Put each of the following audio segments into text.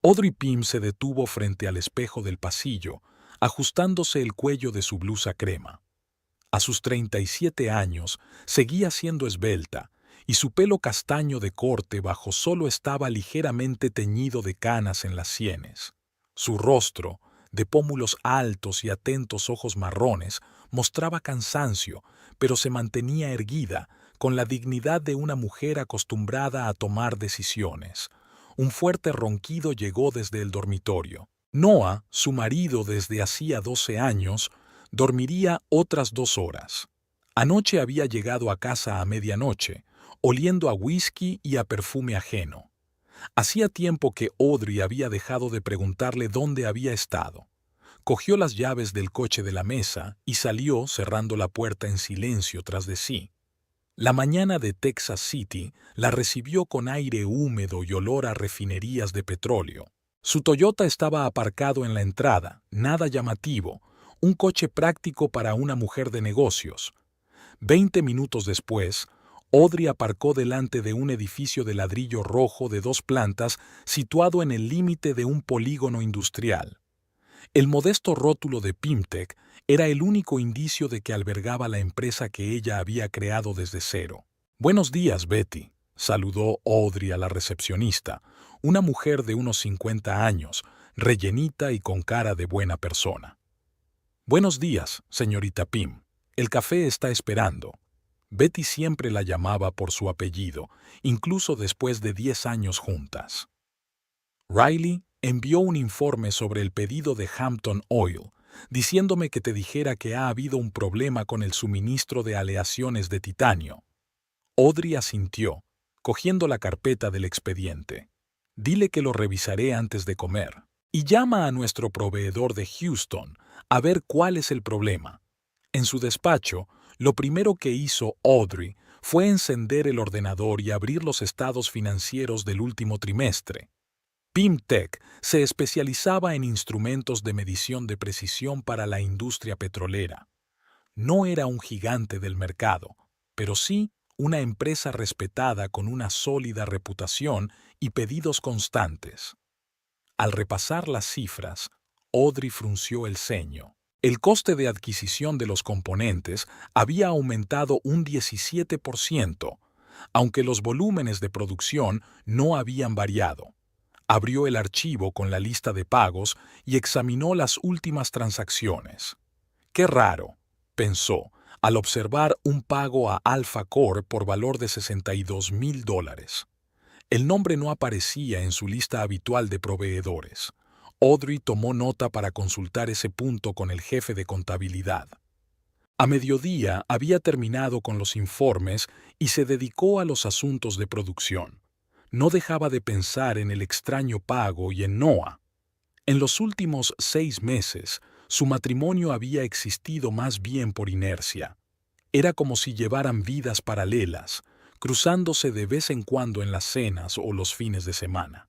Audrey Pym se detuvo frente al espejo del pasillo, ajustándose el cuello de su blusa crema. A sus 37 años, seguía siendo esbelta, y su pelo castaño de corte bajo solo estaba ligeramente teñido de canas en las sienes. Su rostro, de pómulos altos y atentos ojos marrones, mostraba cansancio, pero se mantenía erguida, con la dignidad de una mujer acostumbrada a tomar decisiones. Un fuerte ronquido llegó desde el dormitorio. Noah, su marido desde hacía 12 años, dormiría otras 2 horas. Anoche había llegado a casa a medianoche, oliendo a whisky y a perfume ajeno. Hacía tiempo que Audrey había dejado de preguntarle dónde había estado. Cogió las llaves del coche de la mesa y salió cerrando la puerta en silencio tras de sí. La mañana de Texas City la recibió con aire húmedo y olor a refinerías de petróleo. Su Toyota estaba aparcado en la entrada, nada llamativo, un coche práctico para una mujer de negocios. 20 minutos después, Audrey aparcó delante de un edificio de ladrillo rojo de 2 plantas situado en el límite de un polígono industrial. El modesto rótulo de Pymtech era el único indicio de que albergaba la empresa que ella había creado desde cero. «Buenos días, Betty», saludó Audrey a la recepcionista, una mujer de unos 50 años, rellenita y con cara de buena persona. «Buenos días, señorita Pym. El café está esperando». Betty siempre la llamaba por su apellido, incluso después de 10 años juntas. «Riley envió un informe sobre el pedido de Hampton Oil, diciéndome que te dijera que ha habido un problema con el suministro de aleaciones de titanio». Audrey asintió, cogiendo la carpeta del expediente. «Dile que lo revisaré antes de comer. Y llama a nuestro proveedor de Houston a ver cuál es el problema». En su despacho, lo primero que hizo Audrey fue encender el ordenador y abrir los estados financieros del último trimestre. Pymtech se especializaba en instrumentos de medición de precisión para la industria petrolera. No era un gigante del mercado, pero sí una empresa respetada con una sólida reputación y pedidos constantes. Al repasar las cifras, Audrey frunció el ceño. El coste de adquisición de los componentes había aumentado un 17%, aunque los volúmenes de producción no habían variado. Abrió el archivo con la lista de pagos y examinó las últimas transacciones. «Qué raro», pensó, al observar un pago a Alpha Corp por valor de $62,000. El nombre no aparecía en su lista habitual de proveedores. Audrey tomó nota para consultar ese punto con el jefe de contabilidad. A mediodía había terminado con los informes y se dedicó a los asuntos de producción. No dejaba de pensar en el extraño pago y en Noah. En los últimos 6 meses, su matrimonio había existido más bien por inercia. Era como si llevaran vidas paralelas, cruzándose de vez en cuando en las cenas o los fines de semana.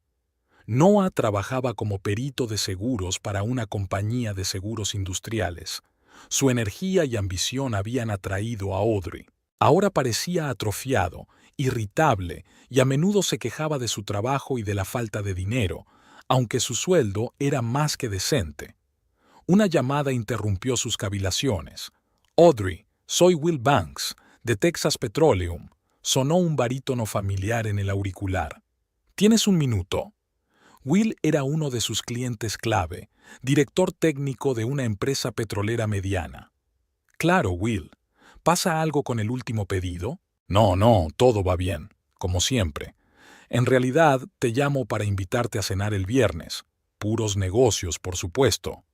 Noah trabajaba como perito de seguros para una compañía de seguros industriales. Su energía y ambición habían atraído a Audrey. Ahora parecía atrofiado, irritable, y a menudo se quejaba de su trabajo y de la falta de dinero, aunque su sueldo era más que decente. Una llamada interrumpió sus cavilaciones. «Audrey, soy Will Banks, de Texas Petroleum», sonó un barítono familiar en el auricular. «¿Tienes un minuto?» Will era uno de sus clientes clave, director técnico de una empresa petrolera mediana. «Claro, Will. ¿Pasa algo con el último pedido?» No, todo va bien, como siempre. En realidad, te llamo para invitarte a cenar el viernes. Puros negocios, por supuesto».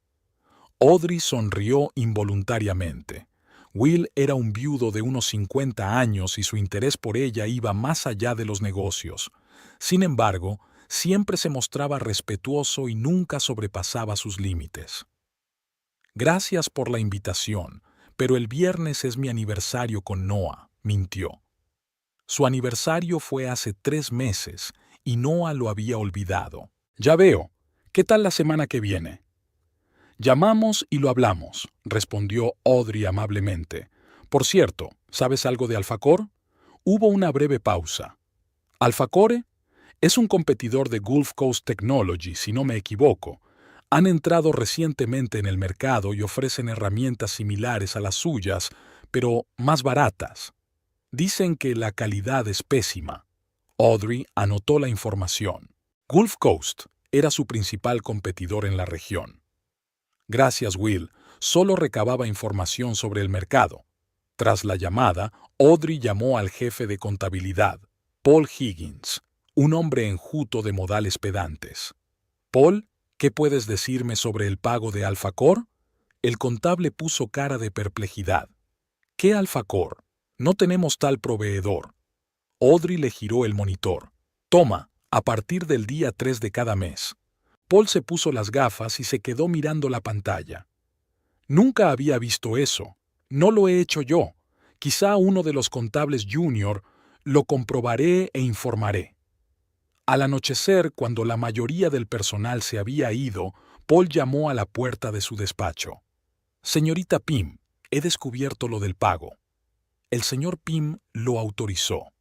Audrey sonrió involuntariamente. Will era un viudo de unos 50 años y su interés por ella iba más allá de los negocios. Sin embargo, siempre se mostraba respetuoso y nunca sobrepasaba sus límites. «Gracias por la invitación, pero el viernes es mi aniversario con Noah», mintió. Su aniversario fue hace 3 meses y Noah lo había olvidado. «Ya veo. ¿Qué tal la semana que viene?» «Llamamos y lo hablamos», respondió Audrey amablemente. «Por cierto, ¿sabes algo de Alpha Corp?» Hubo una breve pausa. «¿Alpha Corp? Es un competidor de Gulf Coast Technology, si no me equivoco. Han entrado recientemente en el mercado y ofrecen herramientas similares a las suyas, pero más baratas. Dicen que la calidad es pésima. Audrey anotó la información. Gulf Coast era su principal competidor en la región. Gracias, Will. Solo recababa información sobre el mercado. Tras la llamada, Audrey llamó al jefe de contabilidad, Paul Higgins, un hombre enjuto de modales pedantes. Paul, ¿qué puedes decirme sobre el pago de Alfacor? El contable puso cara de perplejidad. ¿Qué Alfacor? No tenemos tal proveedor. Audrey le giró el monitor. Toma, a partir del día 3 de cada mes. Paul se puso las gafas y se quedó mirando la pantalla. Nunca había visto eso. No lo he hecho yo. Quizá uno de los contables junior. Lo comprobaré e informaré. Al anochecer, cuando la mayoría del personal se había ido, Paul llamó a la puerta de su despacho. Señorita Pym, he descubierto lo del pago. El señor Pym lo autorizó.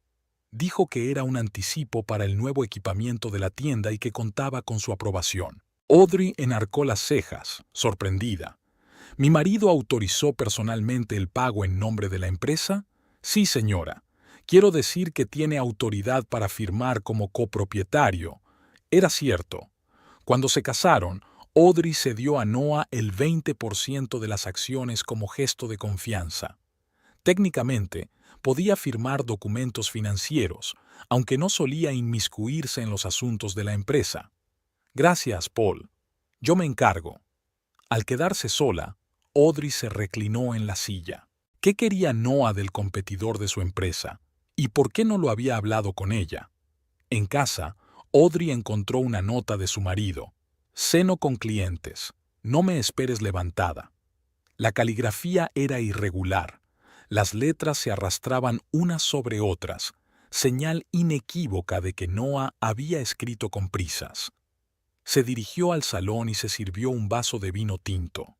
Dijo que era un anticipo para el nuevo equipamiento de la tienda y que contaba con su aprobación. Audrey enarcó las cejas, sorprendida. ¿Mi marido autorizó personalmente el pago en nombre de la empresa? Sí, señora. Quiero decir que tiene autoridad para firmar como copropietario. Era cierto. Cuando se casaron, Audrey cedió a Noah el 20% de las acciones como gesto de confianza. Técnicamente, podía firmar documentos financieros, aunque no solía inmiscuirse en los asuntos de la empresa. Gracias, Paul. Yo me encargo. Al quedarse sola, Audrey se reclinó en la silla. ¿Qué quería Noah del competidor de su empresa? ¿Y por qué no lo había hablado con ella? En casa, Audrey encontró una nota de su marido. Ceno con clientes. No me esperes levantada. La caligrafía era irregular. Las letras se arrastraban unas sobre otras, señal inequívoca de que Noah había escrito con prisas. Se dirigió al salón y se sirvió un vaso de vino tinto.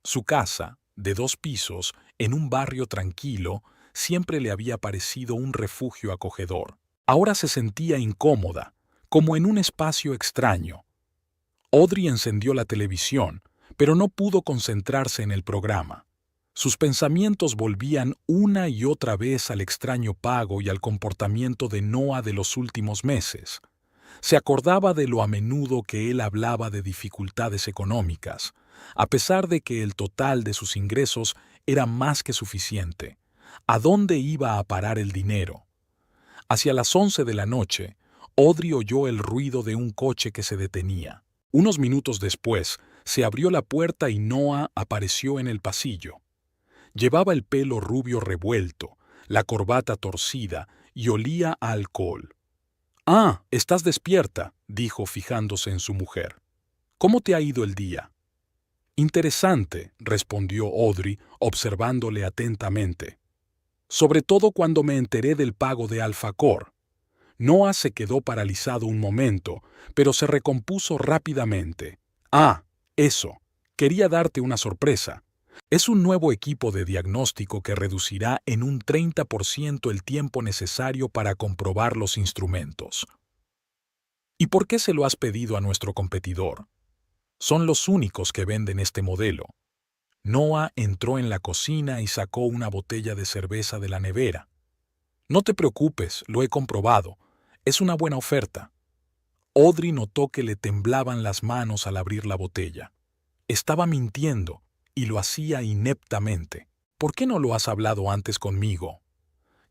Su casa, de 2 pisos, en un barrio tranquilo, siempre le había parecido un refugio acogedor. Ahora se sentía incómoda, como en un espacio extraño. Audrey encendió la televisión, pero no pudo concentrarse en el programa. Sus pensamientos volvían una y otra vez al extraño pago y al comportamiento de Noah de los últimos meses. Se acordaba de lo a menudo que él hablaba de dificultades económicas, a pesar de que el total de sus ingresos era más que suficiente. ¿A dónde iba a parar el dinero? Hacia las 11 de la noche, Audrey oyó el ruido de un coche que se detenía. Unos minutos después, se abrió la puerta y Noah apareció en el pasillo. Llevaba el pelo rubio revuelto, la corbata torcida y olía a alcohol. «Ah, estás despierta», dijo fijándose en su mujer. «¿Cómo te ha ido el día?» «Interesante», respondió Audrey, observándole atentamente. «Sobre todo cuando me enteré del pago de Alfacor». Noah se quedó paralizado un momento, pero se recompuso rápidamente. «Ah, eso. Quería darte una sorpresa. Es un nuevo equipo de diagnóstico que reducirá en un 30% el tiempo necesario para comprobar los instrumentos». «¿Y por qué se lo has pedido a nuestro competidor?» «Son los únicos que venden este modelo». Noah entró en la cocina y sacó una botella de cerveza de la nevera. «No te preocupes, lo he comprobado. Es una buena oferta». Audrey notó que le temblaban las manos al abrir la botella. Estaba mintiendo, y lo hacía ineptamente. «¿Por qué no lo has hablado antes conmigo?»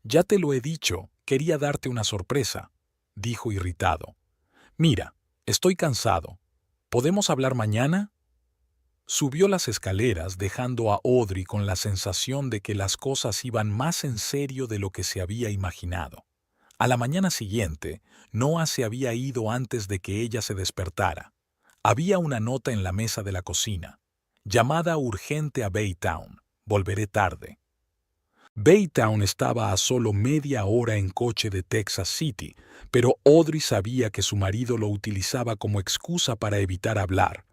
«Ya te lo he dicho, quería darte una sorpresa», dijo irritado. «Mira, estoy cansado. ¿Podemos hablar mañana?» Subió las escaleras dejando a Audrey con la sensación de que las cosas iban más en serio de lo que se había imaginado. A la mañana siguiente, Noah se había ido antes de que ella se despertara. Había una nota en la mesa de la cocina. «Llamada urgente a Baytown. Volveré tarde». Baytown estaba a solo media hora en coche de Texas City, pero Audrey sabía que su marido lo utilizaba como excusa para evitar hablar.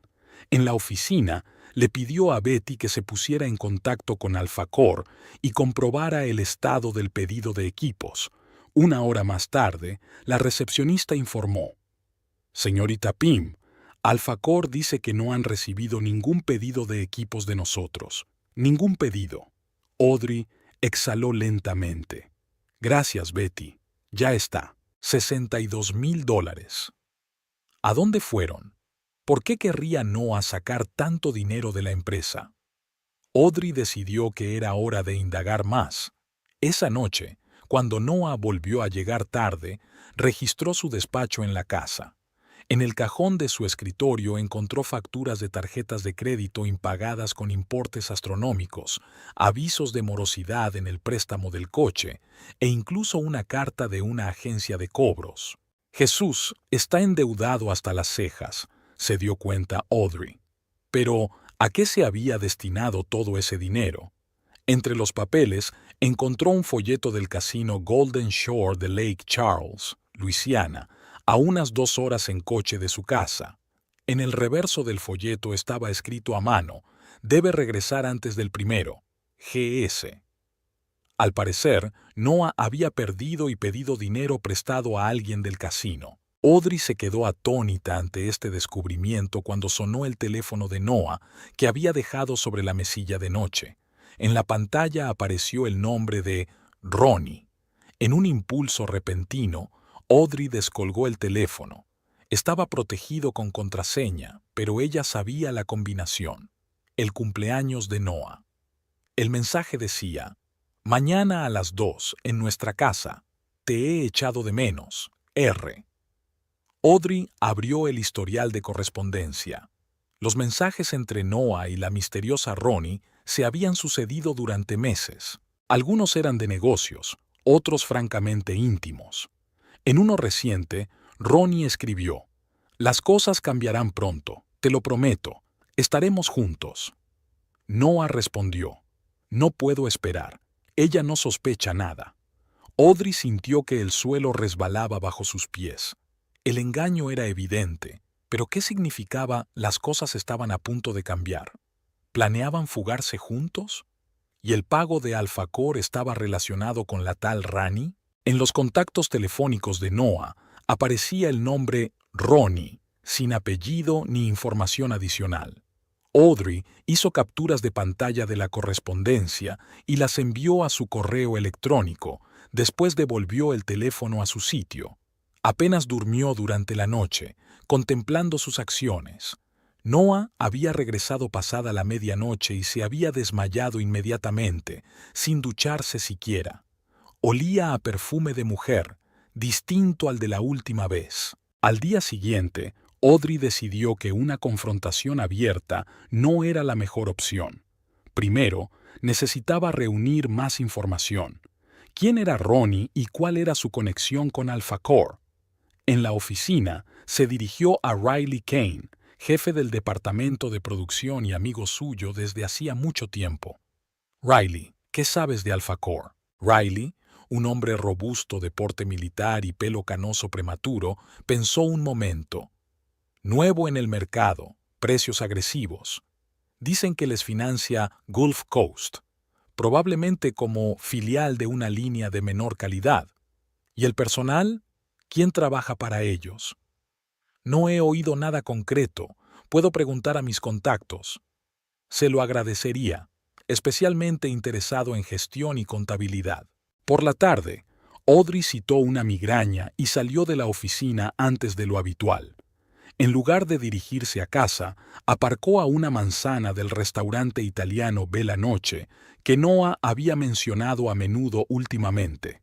En la oficina, le pidió a Betty que se pusiera en contacto con Alfacor y comprobara el estado del pedido de equipos. Una hora más tarde, la recepcionista informó: «Señorita Pym, Alfacor dice que no han recibido ningún pedido de equipos de nosotros. Ningún pedido». Audrey exhaló lentamente. «Gracias, Betty. Ya está. $62,000. ¿A dónde fueron? ¿Por qué querría Noah sacar tanto dinero de la empresa?» Audrey decidió que era hora de indagar más. Esa noche, cuando Noah volvió a llegar tarde, registró su despacho en la casa. En el cajón de su escritorio encontró facturas de tarjetas de crédito impagadas con importes astronómicos, avisos de morosidad en el préstamo del coche e incluso una carta de una agencia de cobros. «Jesús está endeudado hasta las cejas», se dio cuenta Audrey. Pero, ¿a qué se había destinado todo ese dinero? Entre los papeles encontró un folleto del casino Golden Shore de Lake Charles, Luisiana, a unas 2 horas en coche de su casa. En el reverso del folleto estaba escrito a mano: «Debe regresar antes del 1 GS». Al parecer, Noah había perdido y pedido dinero prestado a alguien del casino. Audrey se quedó atónita ante este descubrimiento cuando sonó el teléfono de Noah, que había dejado sobre la mesilla de noche. En la pantalla apareció el nombre de Ronnie. En un impulso repentino, Audrey descolgó el teléfono. Estaba protegido con contraseña, pero ella sabía la combinación: el cumpleaños de Noah. El mensaje decía: «Mañana a las 2 en nuestra casa. Te he echado de menos. R». Audrey abrió el historial de correspondencia. Los mensajes entre Noah y la misteriosa Ronnie se habían sucedido durante meses. Algunos eran de negocios, otros francamente íntimos. En uno reciente, Ronnie escribió: «Las cosas cambiarán pronto, te lo prometo. Estaremos juntos». Noah respondió: «No puedo esperar. Ella no sospecha nada». Audrey sintió que el suelo resbalaba bajo sus pies. El engaño era evidente, pero ¿qué significaba «las cosas estaban a punto de cambiar»? ¿Planeaban fugarse juntos? ¿Y el pago de Alfacor estaba relacionado con la tal Rani? En los contactos telefónicos de Noah aparecía el nombre Ronnie, sin apellido ni información adicional. Audrey hizo capturas de pantalla de la correspondencia y las envió a su correo electrónico. Después devolvió el teléfono a su sitio. Apenas durmió durante la noche, contemplando sus acciones. Noah había regresado pasada la medianoche y se había desmayado inmediatamente, sin ducharse siquiera. Olía a perfume de mujer, distinto al de la última vez. Al día siguiente, Audrey decidió que una confrontación abierta no era la mejor opción. Primero, necesitaba reunir más información. ¿Quién era Ronnie y cuál era su conexión con Alfacor? En la oficina, se dirigió a Riley Kane, jefe del departamento de producción y amigo suyo desde hacía mucho tiempo. «Riley, ¿qué sabes de Alfacor?» Riley, un hombre robusto de porte militar y pelo canoso prematuro, pensó un momento. «Nuevo en el mercado, precios agresivos. Dicen que les financia Gulf Coast, probablemente como filial de una línea de menor calidad. ¿Y el personal? ¿Quién trabaja para ellos?» «No he oído nada concreto. Puedo preguntar a mis contactos». Se lo agradecería, especialmente interesado en gestión y contabilidad. Por la tarde, Audrey citó una migraña y salió de la oficina antes de lo habitual. En lugar de dirigirse a casa, aparcó a una manzana del restaurante italiano Bella Noche, que Noah había mencionado a menudo últimamente.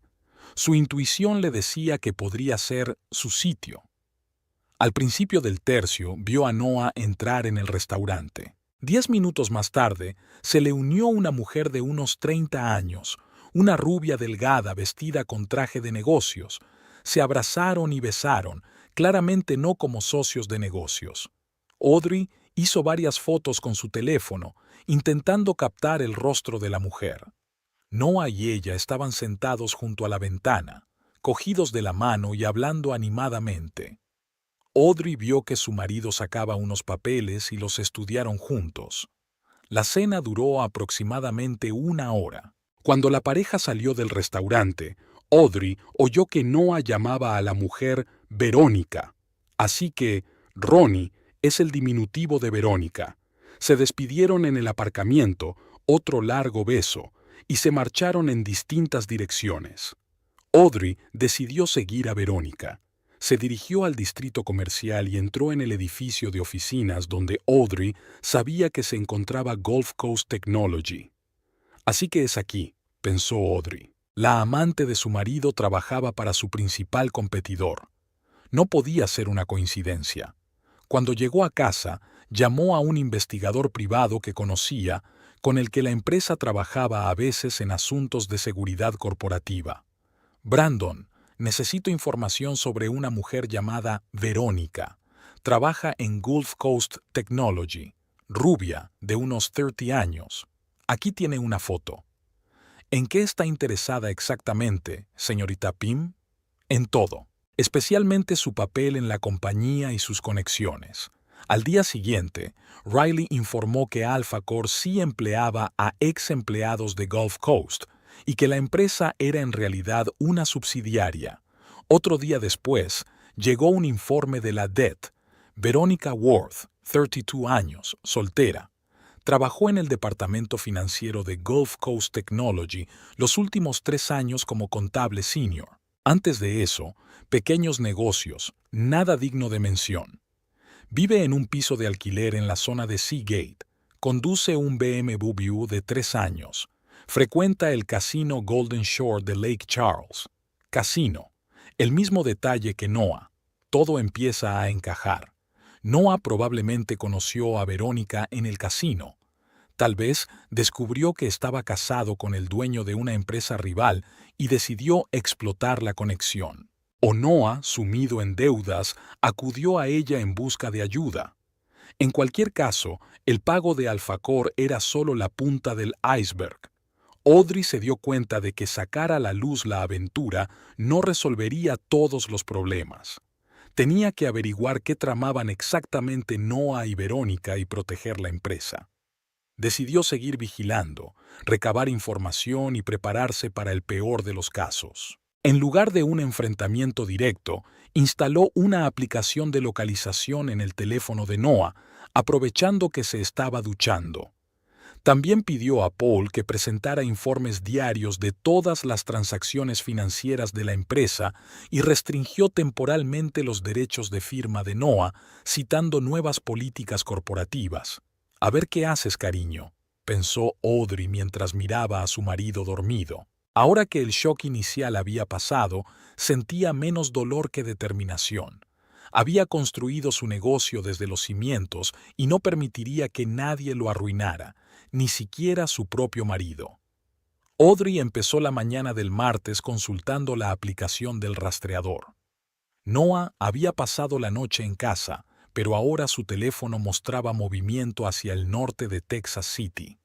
Su intuición le decía que podría ser su sitio. Al principio del tercio, vio a Noah entrar en el restaurante. 10 minutos más tarde, se le unió una mujer de unos 30 años, una rubia delgada vestida con traje de negocios. Se abrazaron y besaron, claramente no como socios de negocios. Audrey hizo varias fotos con su teléfono, intentando captar el rostro de la mujer. Noah y ella estaban sentados junto a la ventana, cogidos de la mano y hablando animadamente. Audrey vio que su marido sacaba unos papeles y los estudiaron juntos. La cena duró aproximadamente 1 hora. Cuando la pareja salió del restaurante, Audrey oyó que Noah llamaba a la mujer Verónica, así que Ronnie es el diminutivo de Verónica. Se despidieron en el aparcamiento, otro largo beso, y se marcharon en distintas direcciones. Audrey decidió seguir a Verónica. Se dirigió al distrito comercial y entró en el edificio de oficinas donde Audrey sabía que se encontraba Gulf Coast Technology. Así que es aquí, pensó Audrey. La amante de su marido trabajaba para su principal competidor. No podía ser una coincidencia. Cuando llegó a casa, llamó a un investigador privado que conocía, con el que la empresa trabajaba a veces en asuntos de seguridad corporativa. Brandon, necesito información sobre una mujer llamada Verónica. Trabaja en Gulf Coast Technology, rubia, de unos 30 años. Aquí tiene una foto. ¿En qué está interesada exactamente, señorita Pym? En todo, especialmente su papel en la compañía y sus conexiones. Al día siguiente, Riley informó que Alpha Core sí empleaba a ex empleados de Gulf Coast y que la empresa era en realidad una subsidiaria. Otro día después, llegó un informe de la DET. Verónica Worth, 32 años, soltera. Trabajó en el departamento financiero de Gulf Coast Technology los últimos 3 años como contable senior. Antes de eso, pequeños negocios, nada digno de mención. Vive en un piso de alquiler en la zona de Seagate. Conduce un BMW de 3 años. Frecuenta el casino Golden Shore de Lake Charles. Casino. El mismo detalle que Noah. Todo empieza a encajar. Noah probablemente conoció a Verónica en el casino. Tal vez descubrió que estaba casado con el dueño de una empresa rival y decidió explotar la conexión. O Noah, sumido en deudas, acudió a ella en busca de ayuda. En cualquier caso, el pago de Alpha Core era solo la punta del iceberg. Audrey se dio cuenta de que sacar a la luz la aventura no resolvería todos los problemas. Tenía que averiguar qué tramaban exactamente Noah y Verónica y proteger la empresa. Decidió seguir vigilando, recabar información y prepararse para el peor de los casos. En lugar de un enfrentamiento directo, instaló una aplicación de localización en el teléfono de Noah, aprovechando que se estaba duchando. También pidió a Paul que presentara informes diarios de todas las transacciones financieras de la empresa y restringió temporalmente los derechos de firma de Noah, citando nuevas políticas corporativas. «A ver qué haces, cariño», pensó Audrey mientras miraba a su marido dormido. Ahora que el shock inicial había pasado, sentía menos dolor que determinación. Había construido su negocio desde los cimientos y no permitiría que nadie lo arruinara, ni siquiera su propio marido. Audrey empezó la mañana del martes consultando la aplicación del rastreador. Noah había pasado la noche en casa, pero ahora su teléfono mostraba movimiento hacia el norte de Texas City,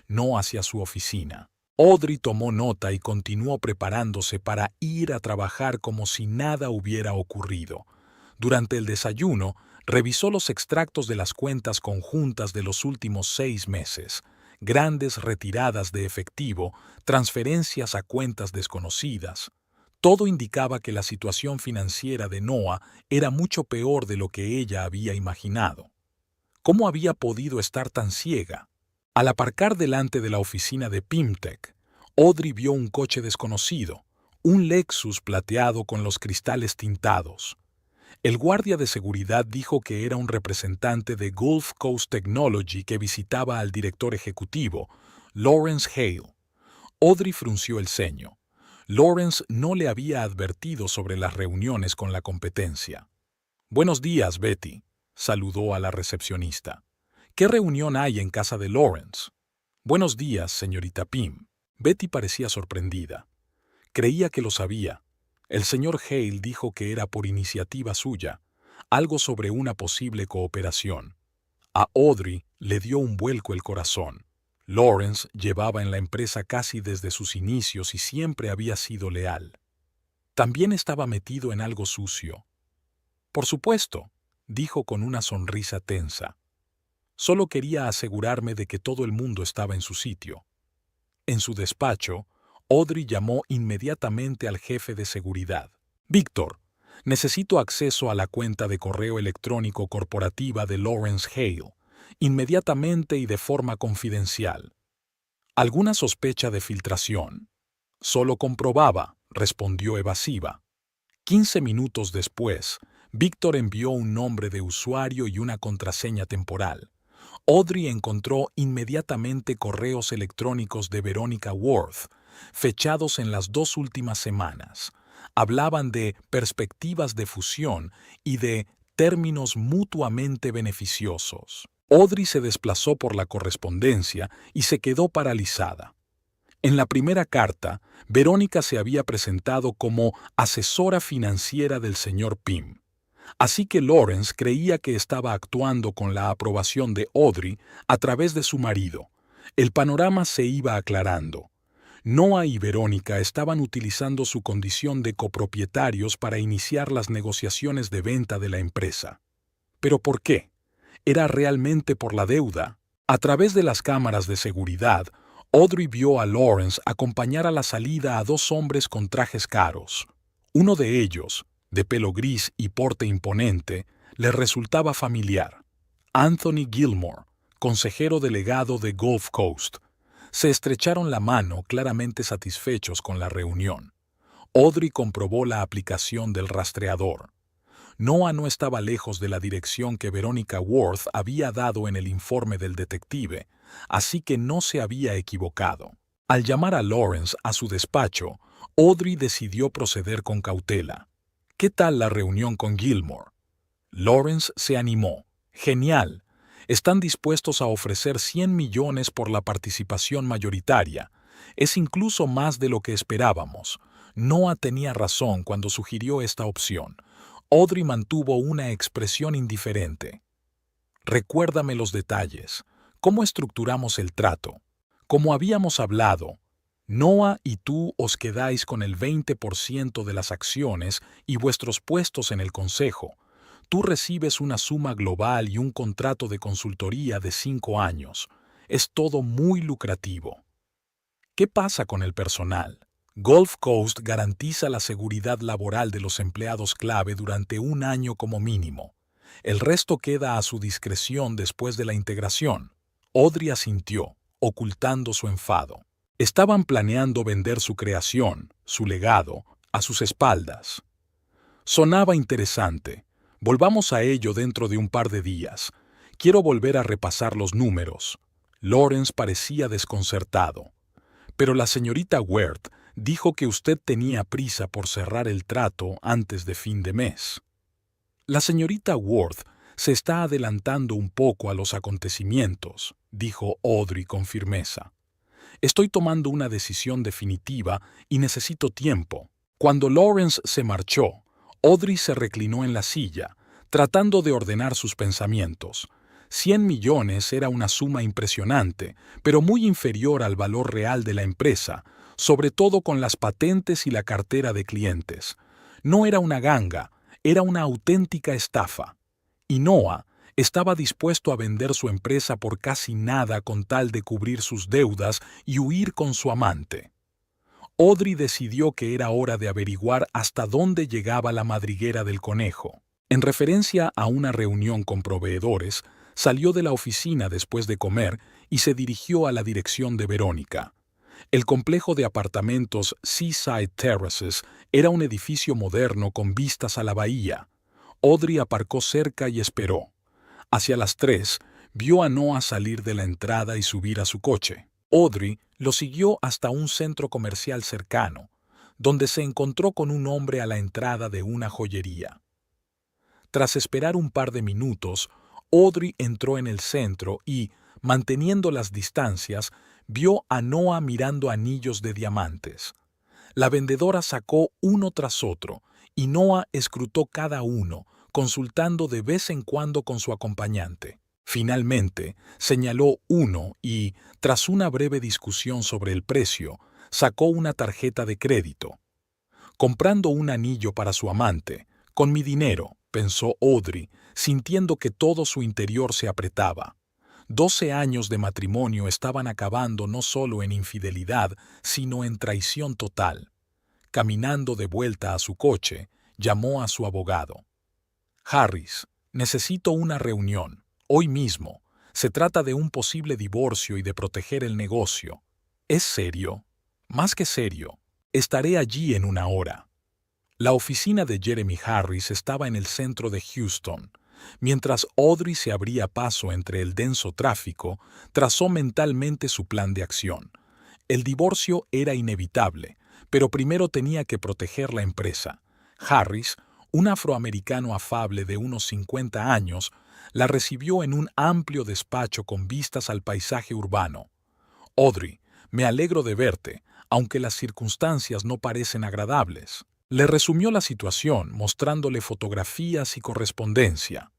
no hacia su oficina. Audrey tomó nota y continuó preparándose para ir a trabajar como si nada hubiera ocurrido. Durante el desayuno, revisó los extractos de las cuentas conjuntas de los últimos 6 meses, grandes retiradas de efectivo, transferencias a cuentas desconocidas. Todo indicaba que la situación financiera de Noah era mucho peor de lo que ella había imaginado. ¿Cómo había podido estar tan ciega? Al aparcar delante de la oficina de Pymtech, Audrey vio un coche desconocido, un Lexus plateado con los cristales tintados. El guardia de seguridad dijo que era un representante de Gulf Coast Technology que visitaba al director ejecutivo, Lawrence Hale. Audrey frunció el ceño. Lawrence no le había advertido sobre las reuniones con la competencia. «Buenos días, Betty», saludó a la recepcionista. «¿Qué reunión hay en casa de Lawrence?» «Buenos días, señorita Pym». Betty parecía sorprendida. Creía que lo sabía. El señor Hale dijo que era por iniciativa suya, algo sobre una posible cooperación. A Audrey le dio un vuelco el corazón. Lawrence llevaba en la empresa casi desde sus inicios y siempre había sido leal. También estaba metido en algo sucio. «Por supuesto», dijo con una sonrisa tensa. «Solo quería asegurarme de que todo el mundo estaba en su sitio». En su despacho, Audrey llamó inmediatamente al jefe de seguridad. «Víctor, necesito acceso a la cuenta de correo electrónico corporativa de Lawrence Hale, inmediatamente y de forma confidencial». ¿Alguna sospecha de filtración? Solo comprobaba, respondió evasiva. 15 minutos después, Víctor envió un nombre de usuario y una contraseña temporal. Audrey encontró inmediatamente correos electrónicos de Veronica Worth, fechados en las 2 últimas semanas. Hablaban de perspectivas de fusión y de términos mutuamente beneficiosos. Audrey se desplazó por la correspondencia y se quedó paralizada. En la primera carta, Verónica se había presentado como asesora financiera del señor Pym. Así que Lawrence creía que estaba actuando con la aprobación de Audrey a través de su marido. El panorama se iba aclarando. Noah y Verónica estaban utilizando su condición de copropietarios para iniciar las negociaciones de venta de la empresa. ¿Pero por qué? ¿Era realmente por la deuda? A través de las cámaras de seguridad, Audrey vio a Lawrence acompañar a la salida a 2 hombres con trajes caros. Uno de ellos, de pelo gris y porte imponente, le resultaba familiar. Anthony Gilmore, consejero delegado de Gulf Coast. Se estrecharon la mano, claramente satisfechos con la reunión. Audrey comprobó la aplicación del rastreador. Noah no estaba lejos de la dirección que Veronica Worth había dado en el informe del detective, así que no se había equivocado. Al llamar a Lawrence a su despacho, Audrey decidió proceder con cautela. ¿Qué tal la reunión con Gilmore? Lawrence se animó. Genial. Están dispuestos a ofrecer 100 millones por la participación mayoritaria. Es incluso más de lo que esperábamos. Noah tenía razón cuando sugirió esta opción. Audrey mantuvo una expresión indiferente. Recuérdame los detalles. ¿Cómo estructuramos el trato? Como habíamos hablado, Noah y tú os quedáis con el 20% de las acciones y vuestros puestos en el consejo. Tú recibes una suma global y un contrato de consultoría de 5 años. Es todo muy lucrativo. ¿Qué pasa con el personal? Gulf Coast garantiza la seguridad laboral de los empleados clave durante 1 año como mínimo. El resto queda a su discreción después de la integración. Audrey asintió, ocultando su enfado. Estaban planeando vender su creación, su legado, a sus espaldas. Sonaba interesante. Volvamos a ello dentro de un par de días. Quiero volver a repasar los números. Lawrence parecía desconcertado. Pero la señorita Worth dijo que usted tenía prisa por cerrar el trato antes de fin de mes. La señorita Worth se está adelantando un poco a los acontecimientos, dijo Audrey con firmeza. Estoy tomando una decisión definitiva y necesito tiempo. Cuando Lawrence se marchó, Audrey se reclinó en la silla, tratando de ordenar sus pensamientos. 100 millones era una suma impresionante, pero muy inferior al valor real de la empresa, sobre todo con las patentes y la cartera de clientes. No era una ganga, era una auténtica estafa. Y Noah estaba dispuesto a vender su empresa por casi nada con tal de cubrir sus deudas y huir con su amante. Audrey decidió que era hora de averiguar hasta dónde llegaba la madriguera del conejo. En referencia a una reunión con proveedores, salió de la oficina después de comer y se dirigió a la dirección de Verónica. El complejo de apartamentos Seaside Terraces era un edificio moderno con vistas a la bahía. Audrey aparcó cerca y esperó. Hacia las 3, vio a Noah salir de la entrada y subir a su coche. Audrey lo siguió hasta un centro comercial cercano, donde se encontró con un hombre a la entrada de una joyería. Tras esperar un par de minutos, Audrey entró en el centro y, manteniendo las distancias, vio a Noah mirando anillos de diamantes. La vendedora sacó uno tras otro, y Noah escrutó cada uno, consultando de vez en cuando con su acompañante. Finalmente, señaló uno y, tras una breve discusión sobre el precio, sacó una tarjeta de crédito. Comprando un anillo para su amante, con mi dinero, pensó Audrey, sintiendo que todo su interior se apretaba. 12 años de matrimonio estaban acabando no solo en infidelidad, sino en traición total. Caminando de vuelta a su coche, llamó a su abogado. Harris, necesito una reunión, hoy mismo. Se trata de un posible divorcio y de proteger el negocio. ¿Es serio? Más que serio. Estaré allí en una hora. La oficina de Jeremy Harris estaba en el centro de Houston. Mientras Audrey se abría paso entre el denso tráfico, trazó mentalmente su plan de acción. El divorcio era inevitable, pero primero tenía que proteger la empresa. Harris, un afroamericano afable de unos 50 años, la recibió en un amplio despacho con vistas al paisaje urbano. «Audrey, me alegro de verte, aunque las circunstancias no parecen agradables». Le resumió la situación, mostrándole fotografías y correspondencia.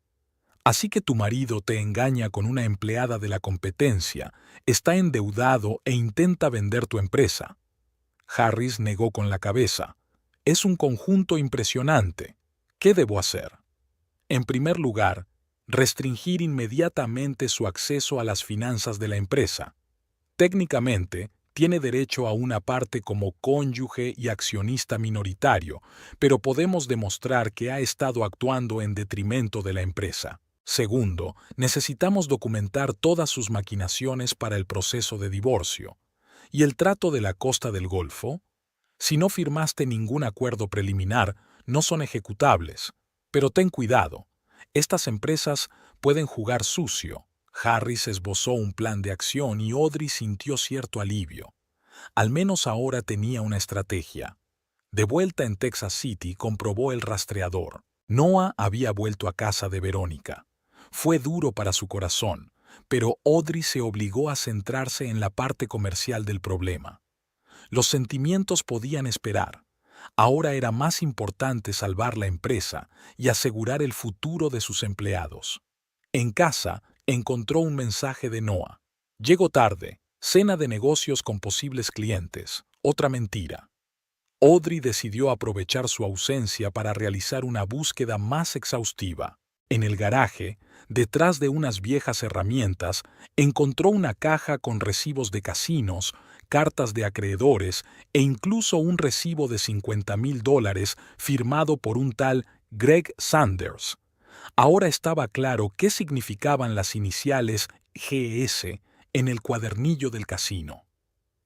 «Así que tu marido te engaña con una empleada de la competencia, está endeudado e intenta vender tu empresa». Harris negó con la cabeza. «Es un conjunto impresionante. ¿Qué debo hacer?» En primer lugar, restringir inmediatamente su acceso a las finanzas de la empresa. Técnicamente, tiene derecho a una parte como cónyuge y accionista minoritario, pero podemos demostrar que ha estado actuando en detrimento de la empresa. Segundo, necesitamos documentar todas sus maquinaciones para el proceso de divorcio. ¿Y el trato de la Costa del Golfo? Si no firmaste ningún acuerdo preliminar, no son ejecutables. Pero ten cuidado. Estas empresas pueden jugar sucio. Harris esbozó un plan de acción y Audrey sintió cierto alivio. Al menos ahora tenía una estrategia. De vuelta en Texas City, comprobó el rastreador. Noah había vuelto a casa de Verónica. Fue duro para su corazón, pero Audrey se obligó a centrarse en la parte comercial del problema. Los sentimientos podían esperar. Ahora era más importante salvar la empresa y asegurar el futuro de sus empleados. En casa, encontró un mensaje de Noah. «Llego tarde. Cena de negocios con posibles clientes. Otra mentira». Audrey decidió aprovechar su ausencia para realizar una búsqueda más exhaustiva. En el garaje, detrás de unas viejas herramientas, encontró una caja con recibos de casinos, cartas de acreedores e incluso un recibo de $50,000 firmado por un tal Greg Sanders. Ahora estaba claro qué significaban las iniciales GS en el cuadernillo del casino.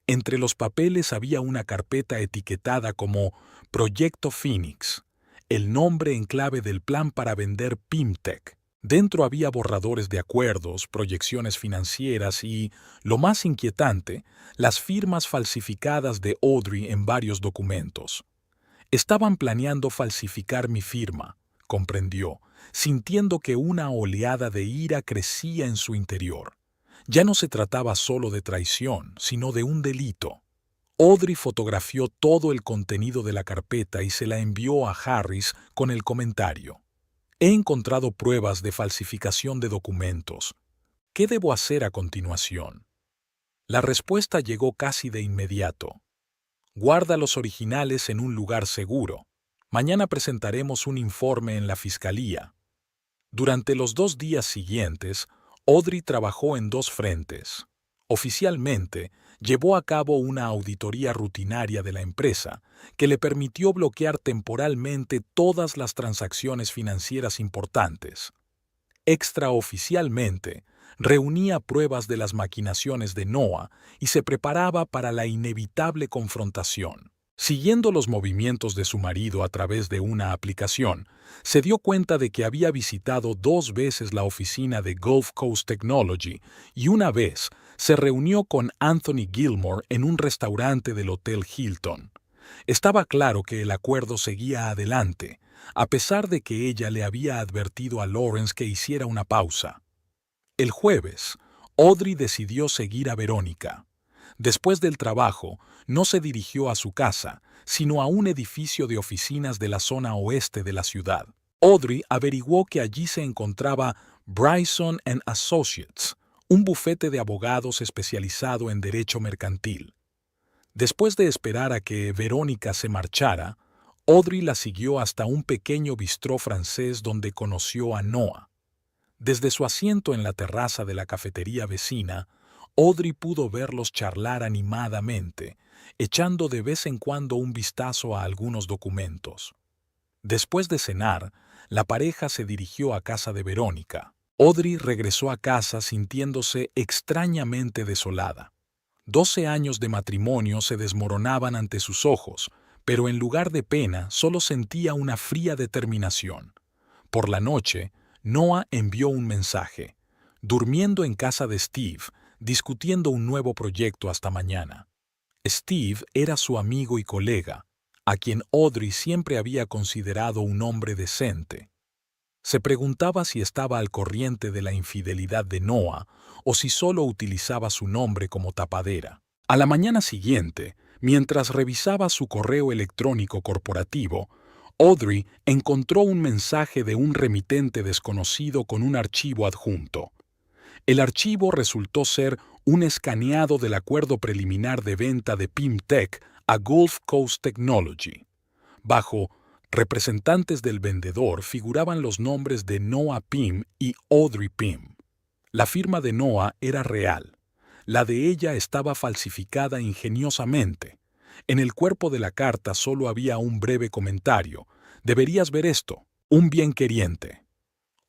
Entre los papeles había una carpeta etiquetada como Proyecto Phoenix, el nombre en clave del plan para vender Pimtech. Dentro había borradores de acuerdos, proyecciones financieras y, lo más inquietante, las firmas falsificadas de Audrey en varios documentos. «Estaban planeando falsificar mi firma», comprendió, sintiendo que una oleada de ira crecía en su interior. Ya no se trataba solo de traición, sino de un delito. Audrey fotografió todo el contenido de la carpeta y se la envió a Harris con el comentario: «He encontrado pruebas de falsificación de documentos. ¿Qué debo hacer a continuación?». La respuesta llegó casi de inmediato. «Guarda los originales en un lugar seguro. Mañana presentaremos un informe en la fiscalía». Durante los 2 días siguientes, Audrey trabajó en 2 frentes. Oficialmente, llevó a cabo una auditoría rutinaria de la empresa que le permitió bloquear temporalmente todas las transacciones financieras importantes. Extraoficialmente, reunía pruebas de las maquinaciones de Noah y se preparaba para la inevitable confrontación. Siguiendo los movimientos de su marido a través de una aplicación, se dio cuenta de que había visitado 2 veces la oficina de Gulf Coast Technology y una vez se reunió con Anthony Gilmore en un restaurante del Hotel Hilton. Estaba claro que el acuerdo seguía adelante, a pesar de que ella le había advertido a Lawrence que hiciera una pausa. El jueves, Audrey decidió seguir a Verónica. Después del trabajo, no se dirigió a su casa, sino a un edificio de oficinas de la zona oeste de la ciudad. Audrey averiguó que allí se encontraba Bryson & Associates, un bufete de abogados especializado en derecho mercantil. Después de esperar a que Verónica se marchara, Audrey la siguió hasta un pequeño bistró francés donde conoció a Noah. Desde su asiento en la terraza de la cafetería vecina, Audrey pudo verlos charlar animadamente, echando de vez en cuando un vistazo a algunos documentos. Después de cenar, la pareja se dirigió a casa de Verónica. Audrey regresó a casa sintiéndose extrañamente desolada. 12 años de matrimonio se desmoronaban ante sus ojos, pero en lugar de pena solo sentía una fría determinación. Por la noche, Noah envió un mensaje: durmiendo en casa de Steve, discutiendo un nuevo proyecto hasta mañana. Steve era su amigo y colega, a quien Audrey siempre había considerado un hombre decente. Se preguntaba si estaba al corriente de la infidelidad de Noah o si solo utilizaba su nombre como tapadera. A la mañana siguiente, mientras revisaba su correo electrónico corporativo, Audrey encontró un mensaje de un remitente desconocido con un archivo adjunto. El archivo resultó ser un escaneado del acuerdo preliminar de venta de PIM-Tech a Gulf Coast Technology. Bajo representantes del vendedor figuraban los nombres de Noah Pym y Audrey Pym. La firma de Noah era real. La de ella estaba falsificada ingeniosamente. En el cuerpo de la carta solo había un breve comentario: deberías ver esto, un bienqueriente.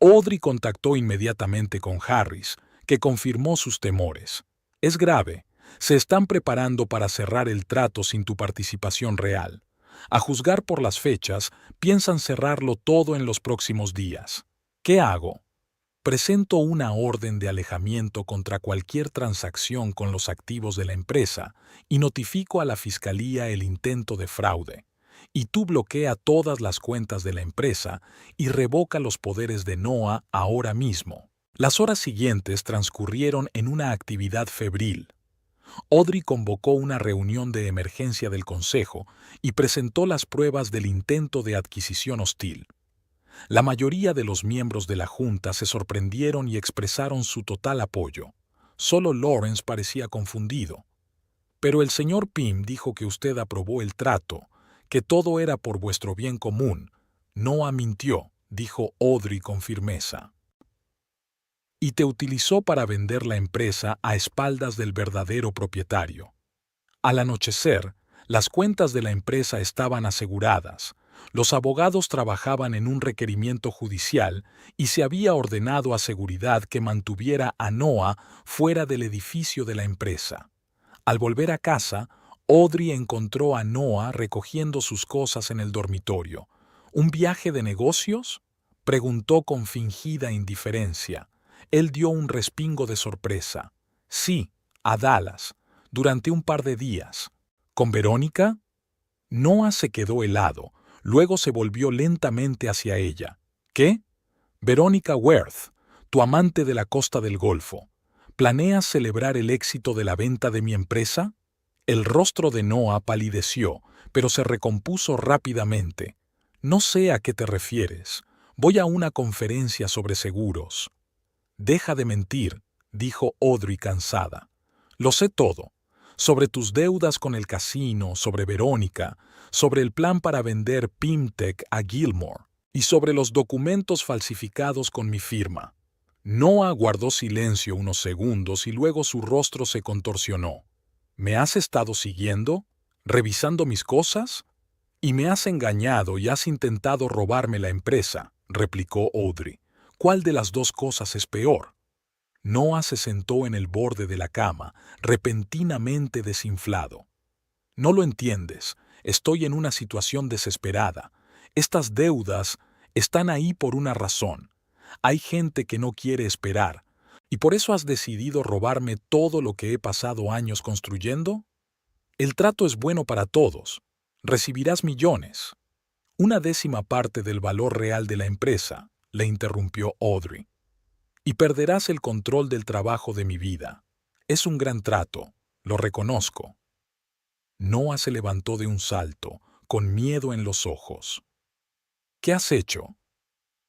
Audrey contactó inmediatamente con Harris, que confirmó sus temores. Es grave. Se están preparando para cerrar el trato sin tu participación real. A juzgar por las fechas, piensan cerrarlo todo en los próximos días. ¿Qué hago? Presento una orden de alejamiento contra cualquier transacción con los activos de la empresa y notifico a la Fiscalía el intento de fraude. Y tú bloquea todas las cuentas de la empresa y revoca los poderes de Noah ahora mismo. Las horas siguientes transcurrieron en una actividad febril. Audrey convocó una reunión de emergencia del Consejo y presentó las pruebas del intento de adquisición hostil. La mayoría de los miembros de la Junta se sorprendieron y expresaron su total apoyo. Solo Lawrence parecía confundido. Pero el señor Pym dijo que usted aprobó el trato, que todo era por vuestro bien común. Noah mintió, dijo Audrey con firmeza. Y te utilizó para vender la empresa a espaldas del verdadero propietario. Al anochecer, las cuentas de la empresa estaban aseguradas, los abogados trabajaban en un requerimiento judicial y se había ordenado a seguridad que mantuviera a Noah fuera del edificio de la empresa. Al volver a casa, Audrey encontró a Noah recogiendo sus cosas en el dormitorio. ¿Un viaje de negocios?, preguntó con fingida indiferencia. Él dio un respingo de sorpresa. Sí, a Dallas, durante un par de días. ¿Con Verónica? Noah se quedó helado, luego se volvió lentamente hacia ella. ¿Qué? Verónica Worth, tu amante de la costa del Golfo. ¿Planeas celebrar el éxito de la venta de mi empresa? El rostro de Noah palideció, pero se recompuso rápidamente. No sé a qué te refieres. Voy a una conferencia sobre seguros. Deja de mentir, dijo Audrey cansada. Lo sé todo. Sobre tus deudas con el casino, sobre Verónica, sobre el plan para vender PIM-Tech a Gilmore y sobre los documentos falsificados con mi firma. Noah guardó silencio unos segundos y luego su rostro se contorsionó. ¿Me has estado siguiendo? ¿Revisando mis cosas? Y me has engañado y has intentado robarme la empresa, replicó Audrey. ¿Cuál de las dos cosas es peor? Noah se sentó en el borde de la cama, repentinamente desinflado. No lo entiendes. Estoy en una situación desesperada. Estas deudas están ahí por una razón. Hay gente que no quiere esperar. ¿Y por eso has decidido robarme todo lo que he pasado años construyendo? El trato es bueno para todos. Recibirás millones. 1/10 parte del valor real de la empresa, le interrumpió Audrey. Y perderás el control del trabajo de mi vida. Es un gran trato, lo reconozco. Noah se levantó de un salto, con miedo en los ojos. ¿Qué has hecho?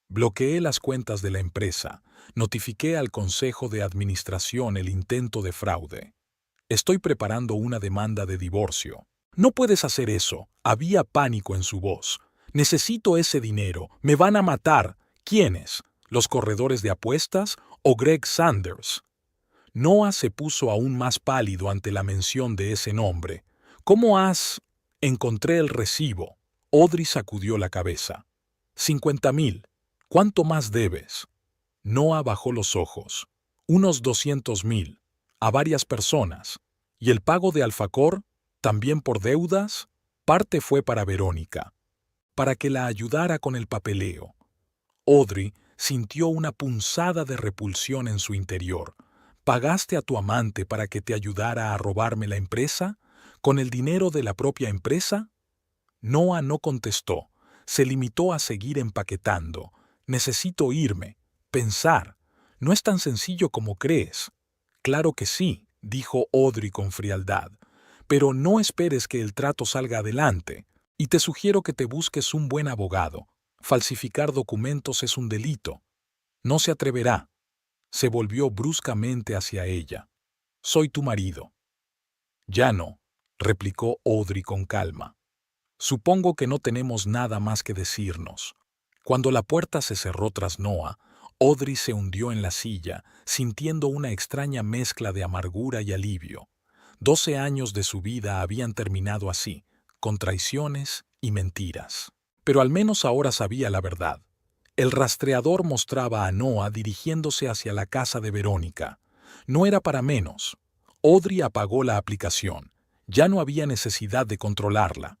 Bloqueé las cuentas de la empresa. Notifiqué al Consejo de Administración el intento de fraude. Estoy preparando una demanda de divorcio. No puedes hacer eso. Había pánico en su voz. Necesito ese dinero. Me van a matar. ¿Quiénes? ¿Los corredores de apuestas o Greg Sanders? Noah se puso aún más pálido ante la mención de ese nombre. ¿Cómo has...? Encontré el recibo. Audrey sacudió la cabeza. 50,000. ¿Cuánto más debes? Noah bajó los ojos. Unos 200,000. A varias personas. ¿Y el pago de Alfacor? ¿También por deudas? Parte fue para Verónica, para que la ayudara con el papeleo. Audrey sintió una punzada de repulsión en su interior. ¿Pagaste a tu amante para que te ayudara a robarme la empresa? ¿Con el dinero de la propia empresa? Noah no contestó. Se limitó a seguir empaquetando. Necesito irme. Pensar. No es tan sencillo como crees. Claro que sí, dijo Audrey con frialdad. Pero no esperes que el trato salga adelante. Y te sugiero que te busques un buen abogado. Falsificar documentos es un delito. No se atreverá. Se volvió bruscamente hacia ella. Soy tu marido. Ya no, replicó Audrey con calma. Supongo que no tenemos nada más que decirnos. Cuando la puerta se cerró tras Noah, Audrey se hundió en la silla, sintiendo una extraña mezcla de amargura y alivio. 12 años de su vida habían terminado así, con traiciones y mentiras. Pero al menos ahora sabía la verdad. El rastreador mostraba a Noah dirigiéndose hacia la casa de Verónica. No era para menos. Audrey apagó la aplicación. Ya no había necesidad de controlarla.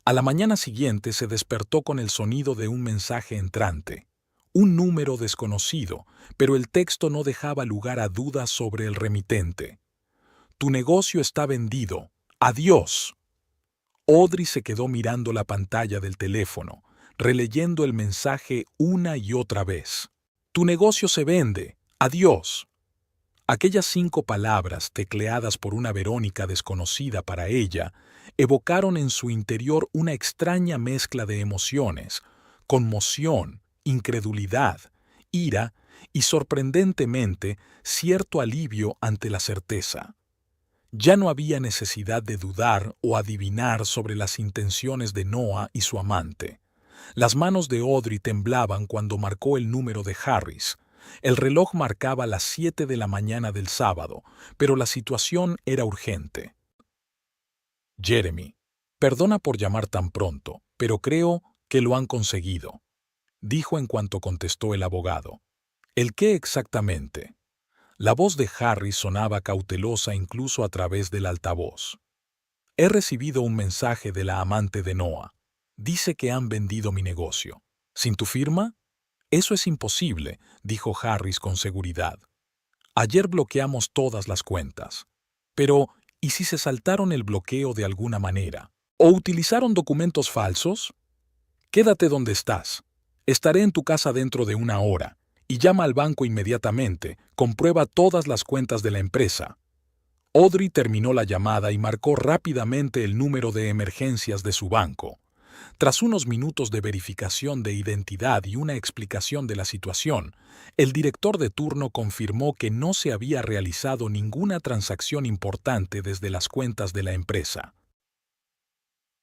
A la mañana siguiente se despertó con el sonido de un mensaje entrante. Un número desconocido, pero el texto no dejaba lugar a dudas sobre el remitente. Tu negocio está vendido. Adiós. Audrey se quedó mirando la pantalla del teléfono, releyendo el mensaje una y otra vez. Tu negocio se vende. Adiós. Aquellas 5 palabras, tecleadas por una Verónica desconocida para ella, evocaron en su interior una extraña mezcla de emociones: conmoción, incredulidad, ira y, sorprendentemente, cierto alivio ante la certeza. Ya no había necesidad de dudar o adivinar sobre las intenciones de Noah y su amante. Las manos de Audrey temblaban cuando marcó el número de Harris. El reloj marcaba las 7 de la mañana del sábado, pero la situación era urgente. Jeremy, perdona por llamar tan pronto, pero creo que lo han conseguido, dijo en cuanto contestó el abogado. ¿El qué exactamente? La voz de Harry sonaba cautelosa incluso a través del altavoz. He recibido un mensaje de la amante de Noah. Dice que han vendido mi negocio. ¿Sin tu firma? Eso es imposible, dijo Harris con seguridad. Ayer bloqueamos todas las cuentas. Pero, ¿y si se saltaron el bloqueo de alguna manera? ¿O utilizaron documentos falsos? Quédate donde estás. Estaré en tu casa dentro de 1 hora. Y llama al banco inmediatamente. Comprueba todas las cuentas de la empresa. Audrey terminó la llamada y marcó rápidamente el número de emergencias de su banco. Tras unos minutos de verificación de identidad y una explicación de la situación, el director de turno confirmó que no se había realizado ninguna transacción importante desde las cuentas de la empresa.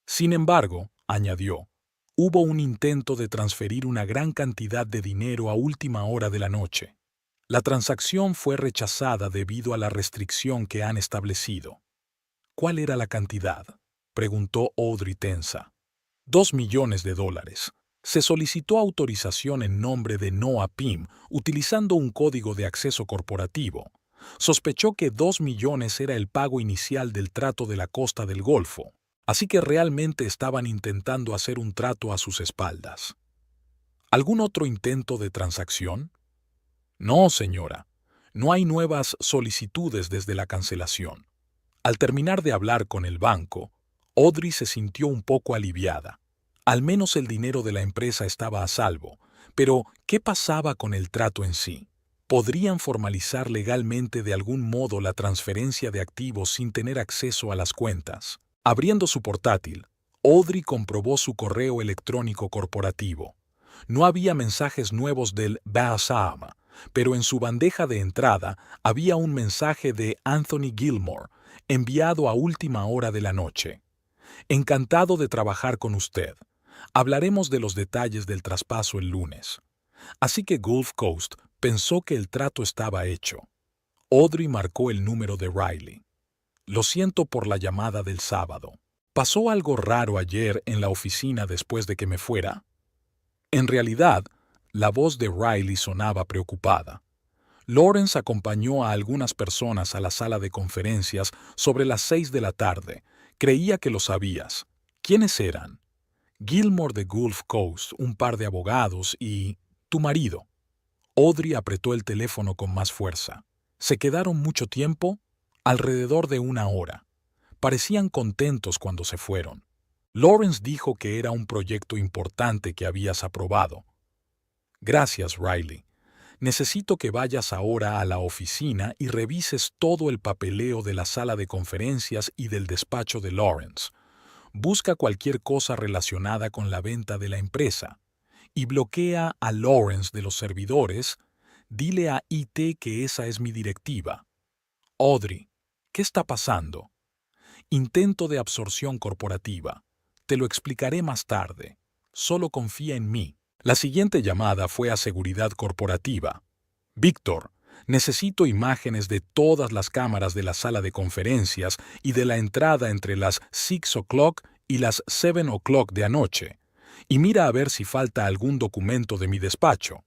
Sin embargo, añadió, hubo un intento de transferir una gran cantidad de dinero a última hora de la noche. La transacción fue rechazada debido a la restricción que han establecido. ¿Cuál era la cantidad?, preguntó Audrey tensa. $2 millones. Se solicitó autorización en nombre de Noah Pym utilizando un código de acceso corporativo. Sospechó que 2 millones era el pago inicial del trato de la Costa del Golfo, así que realmente estaban intentando hacer un trato a sus espaldas. ¿Algún otro intento de transacción? No, señora. No hay nuevas solicitudes desde la cancelación. Al terminar de hablar con el banco, Audrey se sintió un poco aliviada. Al menos el dinero de la empresa estaba a salvo. Pero, ¿qué pasaba con el trato en sí? ¿Podrían formalizar legalmente de algún modo la transferencia de activos sin tener acceso a las cuentas? Abriendo su portátil, Audrey comprobó su correo electrónico corporativo. No había mensajes nuevos del BASAM, pero en su bandeja de entrada había un mensaje de Anthony Gilmore, enviado a última hora de la noche. Encantado de trabajar con usted. Hablaremos de los detalles del traspaso el lunes. Así que Gulf Coast pensó que el trato estaba hecho. Audrey marcó el número de Riley. Lo siento por la llamada del sábado. ¿Pasó algo raro ayer en la oficina después de que me fuera? En realidad, la voz de Riley sonaba preocupada. Lawrence acompañó a algunas personas a la sala de conferencias sobre las 6 de la tarde. Creía que lo sabías. ¿Quiénes eran? Gilmore de Gulf Coast, un par de abogados y... tu marido. Audrey apretó el teléfono con más fuerza. ¿Se quedaron mucho tiempo? Alrededor de 1 hora. Parecían contentos cuando se fueron. Lawrence dijo que era un proyecto importante que habías aprobado. Gracias, Riley. Necesito que vayas ahora a la oficina y revises todo el papeleo de la sala de conferencias y del despacho de Lawrence. Busca cualquier cosa relacionada con la venta de la empresa y bloquea a Lawrence de los servidores. Dile a IT que esa es mi directiva. Audrey, ¿qué está pasando? Intento de absorción corporativa. Te lo explicaré más tarde. Solo confía en mí. La siguiente llamada fue a seguridad corporativa. Víctor, necesito imágenes de todas las cámaras de la sala de conferencias y de la entrada entre las 6 o'clock y las 7 o'clock de anoche. Y mira a ver si falta algún documento de mi despacho.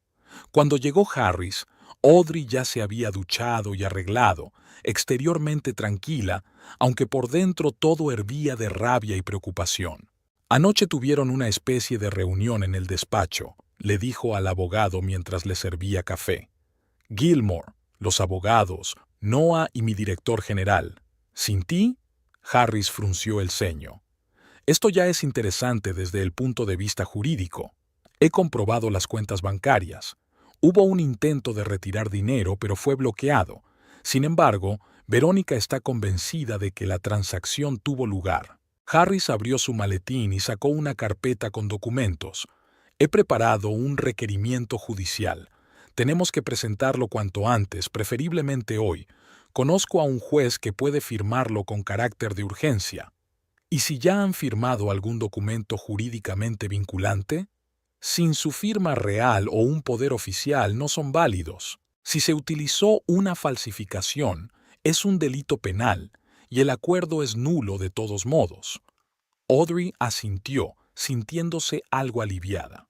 Cuando llegó Harris, Audrey ya se había duchado y arreglado, exteriormente tranquila, aunque por dentro todo hervía de rabia y preocupación. Anoche tuvieron una especie de reunión en el despacho, le dijo al abogado mientras le servía café. Gilmore, los abogados, Noah y mi director general. ¿Sin ti? Harris frunció el ceño. Esto ya es interesante desde el punto de vista jurídico. He comprobado las cuentas bancarias. Hubo un intento de retirar dinero, pero fue bloqueado. Sin embargo, Verónica está convencida de que la transacción tuvo lugar. Harris abrió su maletín y sacó una carpeta con documentos. He preparado un requerimiento judicial. Tenemos que presentarlo cuanto antes, preferiblemente hoy. Conozco a un juez que puede firmarlo con carácter de urgencia. ¿Y si ya han firmado algún documento jurídicamente vinculante? Sin su firma real o un poder oficial no son válidos. Si se utilizó una falsificación, es un delito penal y el acuerdo es nulo de todos modos. Audrey asintió, sintiéndose algo aliviada.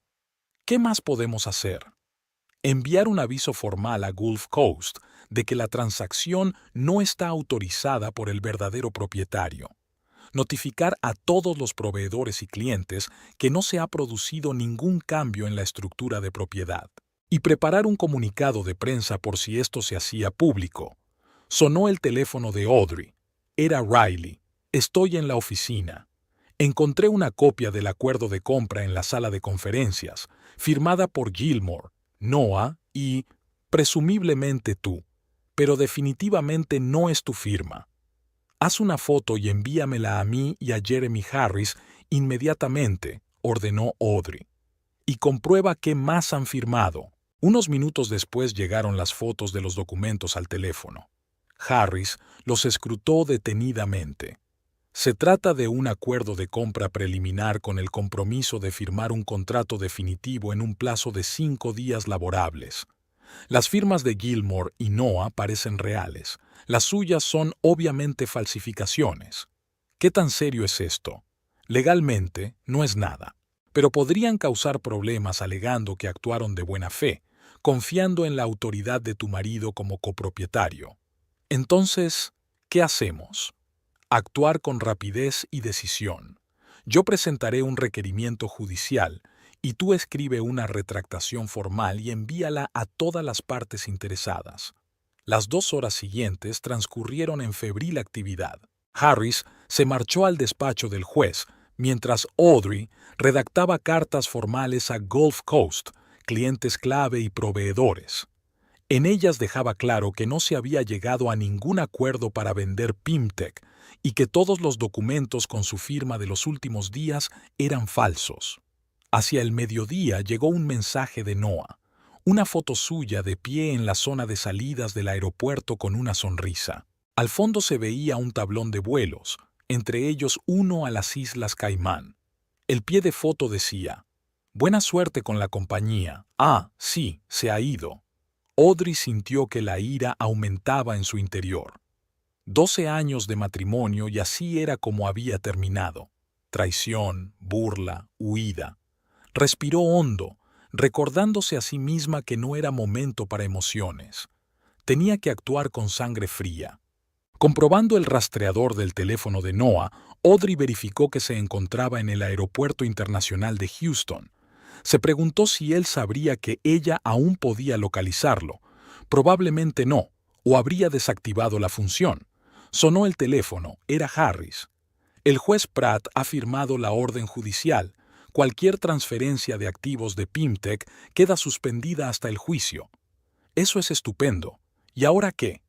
¿Qué más podemos hacer? Enviar un aviso formal a Gulf Coast de que la transacción no está autorizada por el verdadero propietario. Notificar a todos los proveedores y clientes que no se ha producido ningún cambio en la estructura de propiedad. Y preparar un comunicado de prensa por si esto se hacía público. Sonó el teléfono de Audrey. Era Riley. Estoy en la oficina. Encontré una copia del acuerdo de compra en la sala de conferencias, firmada por Gilmore, Noah y, presumiblemente tú, pero definitivamente no es tu firma. Haz una foto y envíamela a mí y a Jeremy Harris inmediatamente, ordenó Audrey. Y comprueba qué más han firmado. Unos minutos después llegaron las fotos de los documentos al teléfono. Harris los escrutó detenidamente. Se trata de un acuerdo de compra preliminar con el compromiso de firmar un contrato definitivo en un plazo de 5 días laborables. Las firmas de Gilmore y Noah parecen reales. Las suyas son obviamente falsificaciones. ¿Qué tan serio es esto? Legalmente, no es nada. Pero podrían causar problemas alegando que actuaron de buena fe, confiando en la autoridad de tu marido como copropietario. Entonces, ¿qué hacemos? Actuar con rapidez y decisión. Yo presentaré un requerimiento judicial y tú escribe una retractación formal y envíala a todas las partes interesadas. Las 2 horas siguientes transcurrieron en febril actividad. Harris se marchó al despacho del juez, mientras Audrey redactaba cartas formales a Gulf Coast, clientes clave y proveedores. En ellas dejaba claro que no se había llegado a ningún acuerdo para vender Pimtech y que todos los documentos con su firma de los últimos días eran falsos. Hacia el mediodía llegó un mensaje de Noah, una foto suya de pie en la zona de salidas del aeropuerto con una sonrisa. Al fondo se veía un tablón de vuelos, entre ellos uno a las Islas Caimán. El pie de foto decía: Buena suerte con la compañía. Ah, sí, se ha ido. Audrey sintió que la ira aumentaba en su interior. 12 años de matrimonio y así era como había terminado. Traición, burla, huida. Respiró hondo, recordándose a sí misma que no era momento para emociones. Tenía que actuar con sangre fría. Comprobando el rastreador del teléfono de Noah, Audrey verificó que se encontraba en el Aeropuerto Internacional de Houston. Se preguntó si él sabría que ella aún podía localizarlo. Probablemente no, o habría desactivado la función. Sonó el teléfono, era Harris. El juez Pratt ha firmado la orden judicial. Cualquier transferencia de activos de Pimtech queda suspendida hasta el juicio. Eso es estupendo. ¿Y ahora qué?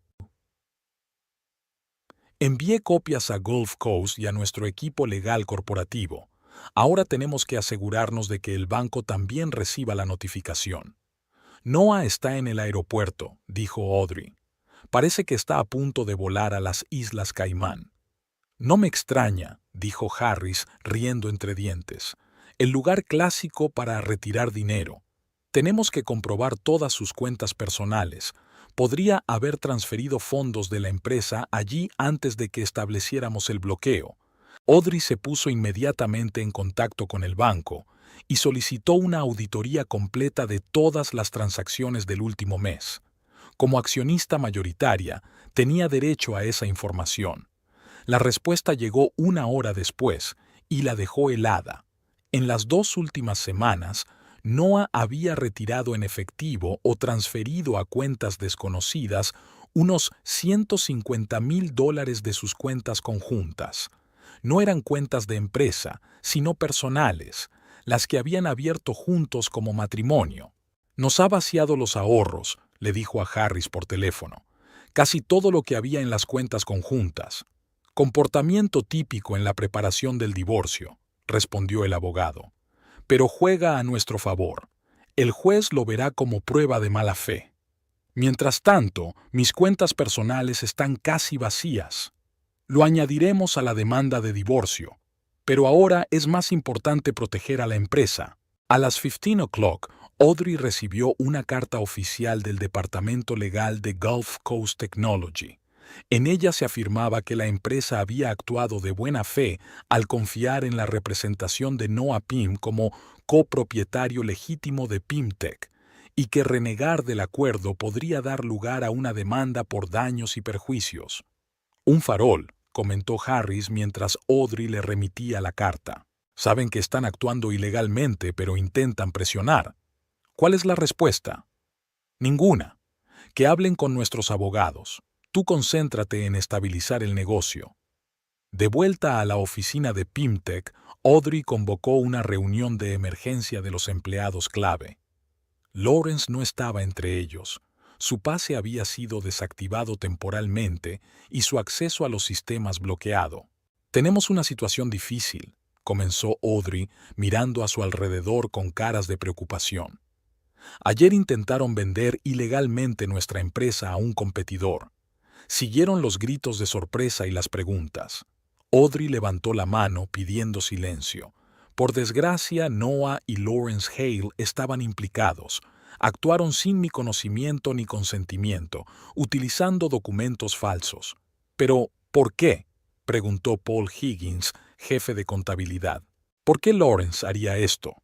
Envié copias a Gulf Coast y a nuestro equipo legal corporativo. Ahora tenemos que asegurarnos de que el banco también reciba la notificación. Noah está en el aeropuerto, dijo Audrey. Parece que está a punto de volar a las Islas Caimán. No me extraña, dijo Harris, riendo entre dientes. El lugar clásico para retirar dinero. Tenemos que comprobar todas sus cuentas personales. Podría haber transferido fondos de la empresa allí antes de que estableciéramos el bloqueo. Audrey se puso inmediatamente en contacto con el banco y solicitó una auditoría completa de todas las transacciones del último mes. Como accionista mayoritaria, tenía derecho a esa información. La respuesta llegó una hora después y la dejó helada. En las 2 últimas semanas, Noah había retirado en efectivo o transferido a cuentas desconocidas unos $150,000 de sus cuentas conjuntas. No eran cuentas de empresa, sino personales, las que habían abierto juntos como matrimonio. Nos ha vaciado los ahorros, le dijo a Harris por teléfono. Casi todo lo que había en las cuentas conjuntas. Comportamiento típico en la preparación del divorcio, respondió el abogado. Pero juega a nuestro favor. El juez lo verá como prueba de mala fe. Mientras tanto, mis cuentas personales están casi vacías. Lo añadiremos a la demanda de divorcio. Pero ahora es más importante proteger a la empresa. A las 15 o'clock, Audrey recibió una carta oficial del Departamento Legal de Gulf Coast Technology. En ella se afirmaba que la empresa había actuado de buena fe al confiar en la representación de Noah Pym como copropietario legítimo de Pimtech y que renegar del acuerdo podría dar lugar a una demanda por daños y perjuicios. Un farol, comentó Harris mientras Audrey le remitía la carta. Saben que están actuando ilegalmente, pero intentan presionar. ¿Cuál es la respuesta? Ninguna. Que hablen con nuestros abogados. Tú concéntrate en estabilizar el negocio. De vuelta a la oficina de Pimtech, Audrey convocó una reunión de emergencia de los empleados clave. Lawrence no estaba entre ellos. Su pase había sido desactivado temporalmente y su acceso a los sistemas bloqueado. Tenemos una situación difícil, comenzó Audrey mirando a su alrededor con caras de preocupación. Ayer intentaron vender ilegalmente nuestra empresa a un competidor. Siguieron los gritos de sorpresa y las preguntas. Audrey levantó la mano pidiendo silencio. Por desgracia, Noah y Lawrence Hale estaban implicados. Actuaron sin mi conocimiento ni consentimiento, utilizando documentos falsos. Pero, ¿por qué?, preguntó Paul Higgins, jefe de contabilidad. ¿Por qué Lawrence haría esto?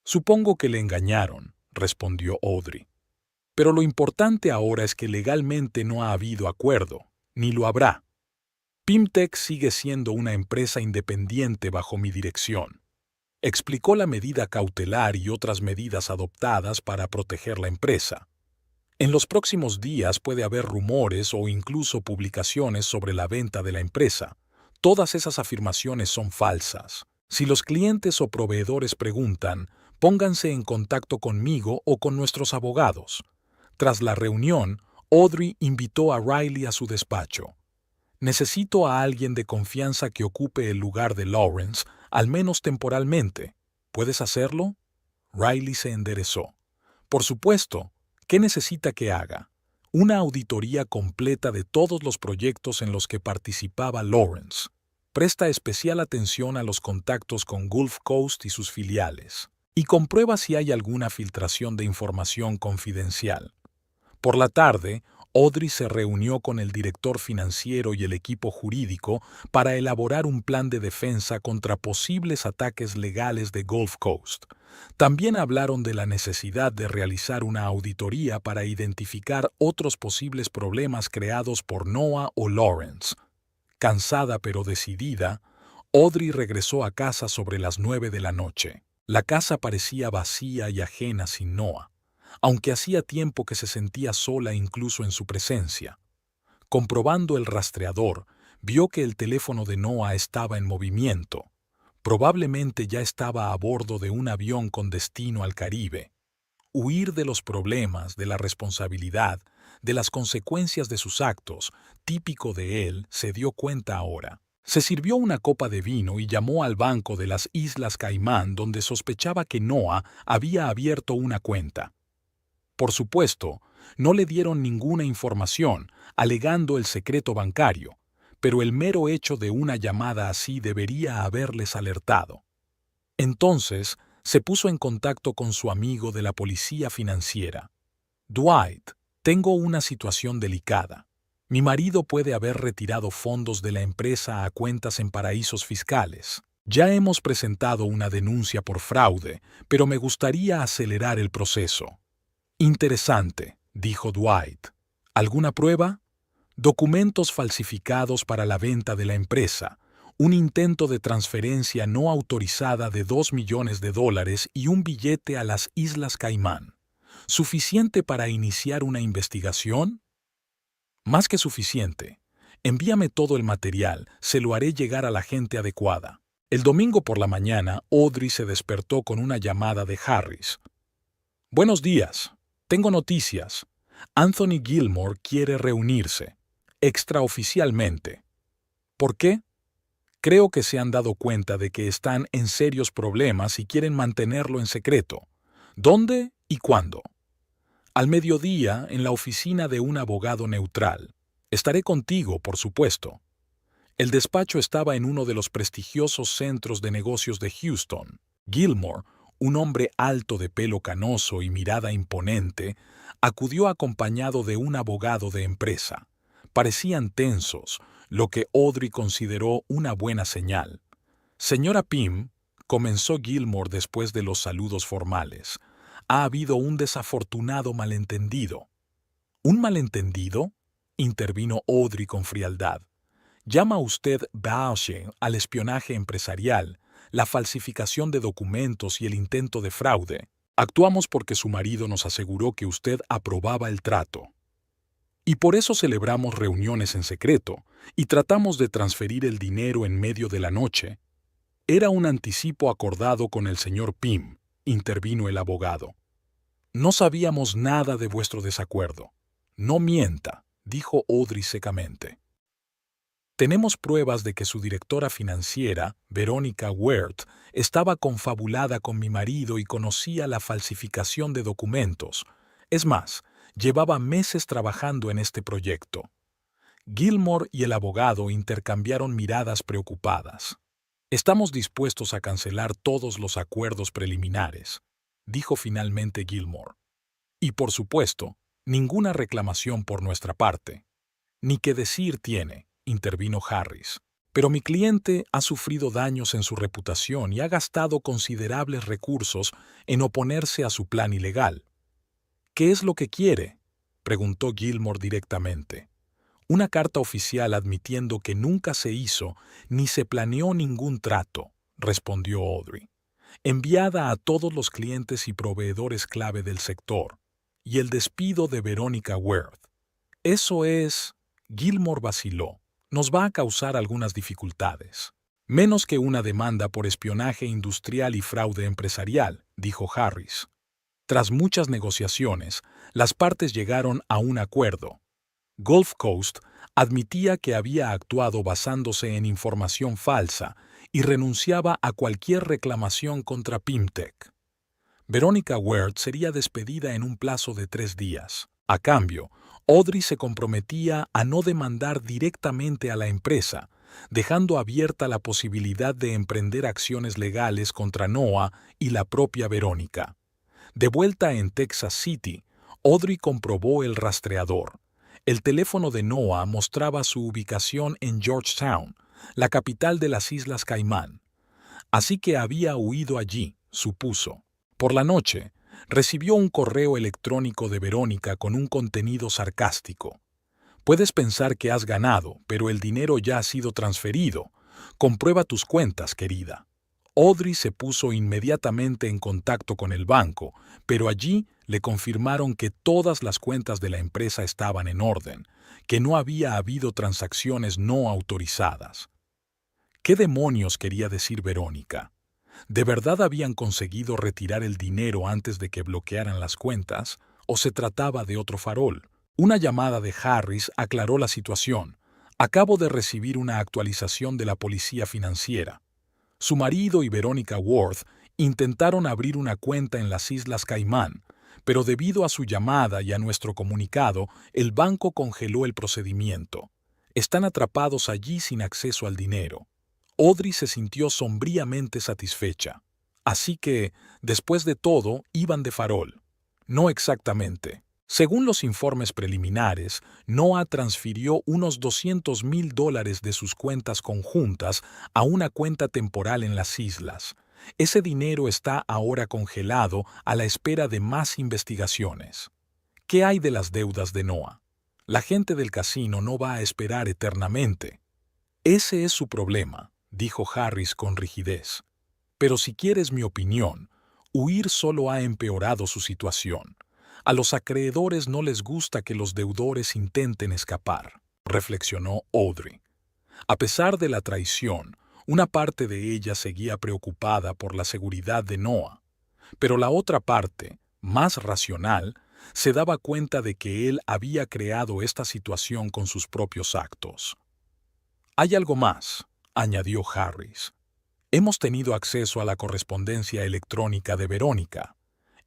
Supongo que le engañaron, respondió Audrey. Pero lo importante ahora es que legalmente no ha habido acuerdo, ni lo habrá. Pimtech sigue siendo una empresa independiente bajo mi dirección. Explicó la medida cautelar y otras medidas adoptadas para proteger la empresa. En los próximos días puede haber rumores o incluso publicaciones sobre la venta de la empresa. Todas esas afirmaciones son falsas. Si los clientes o proveedores preguntan, pónganse en contacto conmigo o con nuestros abogados. Tras la reunión, Audrey invitó a Riley a su despacho. Necesito a alguien de confianza que ocupe el lugar de Lawrence, al menos temporalmente. ¿Puedes hacerlo? Riley se enderezó. Por supuesto. ¿Qué necesita que haga? Una auditoría completa de todos los proyectos en los que participaba Lawrence. Presta especial atención a los contactos con Gulf Coast y sus filiales. y comprueba si hay alguna filtración de información confidencial. Por la tarde, Audrey se reunió con el director financiero y el equipo jurídico para elaborar un plan de defensa contra posibles ataques legales de Gulf Coast. También hablaron de la necesidad de realizar una auditoría para identificar otros posibles problemas creados por Noah o Lawrence. Cansada pero decidida, Audrey regresó a casa sobre las 9 de la noche. La casa parecía vacía y ajena sin Noah, aunque hacía tiempo que se sentía sola incluso en su presencia. Comprobando el rastreador, vio que el teléfono de Noah estaba en movimiento. Probablemente ya estaba a bordo de un avión con destino al Caribe. Huir de los problemas, de la responsabilidad, de las consecuencias de sus actos, típico de él, se dio cuenta ahora. Se sirvió una copa de vino y llamó al banco de las Islas Caimán donde sospechaba que Noah había abierto una cuenta. Por supuesto, no le dieron ninguna información, alegando el secreto bancario, pero el mero hecho de una llamada así debería haberles alertado. Entonces, se puso en contacto con su amigo de la policía financiera. Dwight, tengo una situación delicada. Mi marido puede haber retirado fondos de la empresa a cuentas en paraísos fiscales. Ya hemos presentado una denuncia por fraude, pero me gustaría acelerar el proceso. Interesante, dijo Dwight. ¿Alguna prueba? Documentos falsificados para la venta de la empresa, un intento de transferencia no autorizada de $2 millones y un billete a las Islas Caimán. ¿Suficiente para iniciar una investigación? Más que suficiente. Envíame todo el material, se lo haré llegar a la gente adecuada. El domingo por la mañana, Audrey se despertó con una llamada de Harris. Buenos días. Tengo noticias. Anthony Gilmore quiere reunirse, extraoficialmente. ¿Por qué? Creo que se han dado cuenta de que están en serios problemas y quieren mantenerlo en secreto. ¿Dónde y cuándo? Al mediodía, en la oficina de un abogado neutral. Estaré contigo, por supuesto. El despacho estaba en uno de los prestigiosos centros de negocios de Houston. Gilmore, un hombre alto de pelo canoso y mirada imponente, acudió acompañado de un abogado de empresa. Parecían tensos, lo que Audrey consideró una buena señal. Señora Pym, comenzó Gilmore después de los saludos formales, ha habido un desafortunado malentendido. ¿Un malentendido?, intervino Audrey con frialdad. ¿Llama usted bauche al espionaje empresarial, la falsificación de documentos y el intento de fraude? Actuamos porque su marido nos aseguró que usted aprobaba el trato. Y por eso celebramos reuniones en secreto y tratamos de transferir el dinero en medio de la noche. Era un anticipo acordado con el señor Pym, intervino el abogado. No sabíamos nada de vuestro desacuerdo. No mienta, dijo Audrey secamente. Tenemos pruebas de que su directora financiera, Verónica Wert, estaba confabulada con mi marido y conocía la falsificación de documentos. Es más, llevaba meses trabajando en este proyecto. Gilmore y el abogado intercambiaron miradas preocupadas. Estamos dispuestos a cancelar todos los acuerdos preliminares, dijo finalmente Gilmore. Y por supuesto, ninguna reclamación por nuestra parte. Ni qué decir tiene, intervino Harris. Pero mi cliente ha sufrido daños en su reputación y ha gastado considerables recursos en oponerse a su plan ilegal. ¿Qué es lo que quiere?, preguntó Gilmore directamente. Una carta oficial admitiendo que nunca se hizo ni se planeó ningún trato, respondió Audrey, enviada a todos los clientes y proveedores clave del sector, y el despido de Verónica Wert. Eso es... Gilmore vaciló. Nos va a causar algunas dificultades. Menos que una demanda por espionaje industrial y fraude empresarial, dijo Harris. Tras muchas negociaciones, las partes llegaron a un acuerdo. Gulf Coast admitía que había actuado basándose en información falsa y renunciaba a cualquier reclamación contra Pymtech. Verónica Wert sería despedida en un plazo de 3 días. A cambio, Audrey se comprometía a no demandar directamente a la empresa, dejando abierta la posibilidad de emprender acciones legales contra Noah y la propia Verónica. De vuelta en Texas City, Audrey comprobó el rastreador. El teléfono de Noah mostraba su ubicación en Georgetown, la capital de las Islas Caimán. Así que había huido allí, supuso. Por la noche, recibió un correo electrónico de Verónica con un contenido sarcástico. Puedes pensar que has ganado, pero el dinero ya ha sido transferido. Comprueba tus cuentas, querida. Audrey se puso inmediatamente en contacto con el banco, pero allí le confirmaron que todas las cuentas de la empresa estaban en orden, que no había habido transacciones no autorizadas. ¿Qué demonios quería decir Verónica? ¿De verdad habían conseguido retirar el dinero antes de que bloquearan las cuentas, o se trataba de otro farol? Una llamada de Harris aclaró la situación. Acabo de recibir una actualización de la policía financiera. Su marido y Verónica Worth intentaron abrir una cuenta en las Islas Caimán, pero debido a su llamada y a nuestro comunicado, el banco congeló el procedimiento. Están atrapados allí sin acceso al dinero. Audrey se sintió sombríamente satisfecha. Así que, después de todo, iban de farol. No exactamente. Según los informes preliminares, Noah transfirió unos $200,000 de sus cuentas conjuntas a una cuenta temporal en las islas. Ese dinero está ahora congelado a la espera de más investigaciones. ¿Qué hay de las deudas de Noah? La gente del casino no va a esperar eternamente. Ese es su problema, dijo Harris con rigidez. Pero si quieres mi opinión, huir solo ha empeorado su situación. A los acreedores no les gusta que los deudores intenten escapar, reflexionó Audrey. A pesar de la traición, una parte de ella seguía preocupada por la seguridad de Noah, pero la otra parte, más racional, se daba cuenta de que él había creado esta situación con sus propios actos. Hay algo más, añadió Harris. Hemos tenido acceso a la correspondencia electrónica de Verónica.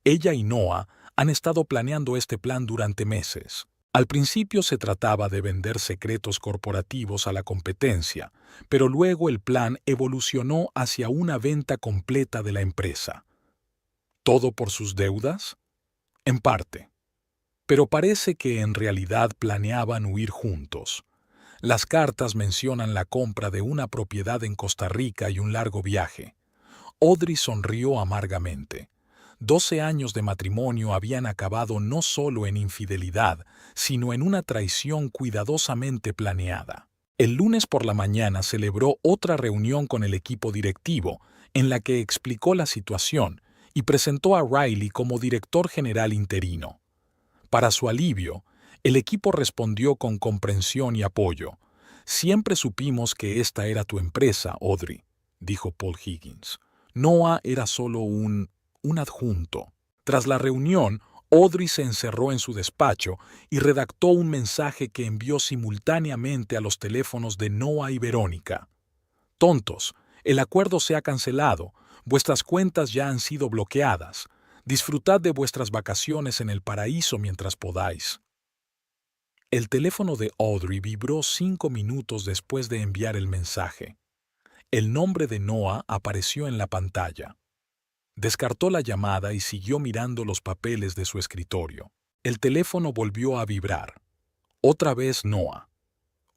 Ella y Noah han estado planeando este plan durante meses. Al principio se trataba de vender secretos corporativos a la competencia, pero luego el plan evolucionó hacia una venta completa de la empresa. ¿Todo por sus deudas? En parte. Pero parece que en realidad planeaban huir juntos. Las cartas mencionan la compra de una propiedad en Costa Rica y un largo viaje. Audrey sonrió amargamente. 12 años de matrimonio habían acabado no solo en infidelidad, sino en una traición cuidadosamente planeada. El lunes por la mañana celebró otra reunión con el equipo directivo, en la que explicó la situación y presentó a Riley como director general interino. Para su alivio, el equipo respondió con comprensión y apoyo. Siempre supimos que esta era tu empresa, Audrey, dijo Paul Higgins. Noah era solo un adjunto. Tras la reunión, Audrey se encerró en su despacho y redactó un mensaje que envió simultáneamente a los teléfonos de Noah y Verónica. Tontos, el acuerdo se ha cancelado, vuestras cuentas ya han sido bloqueadas. Disfrutad de vuestras vacaciones en el paraíso mientras podáis. El teléfono de Audrey vibró 5 minutos después de enviar el mensaje. El nombre de Noah apareció en la pantalla. Descartó la llamada y siguió mirando los papeles de su escritorio. El teléfono volvió a vibrar. Otra vez Noah.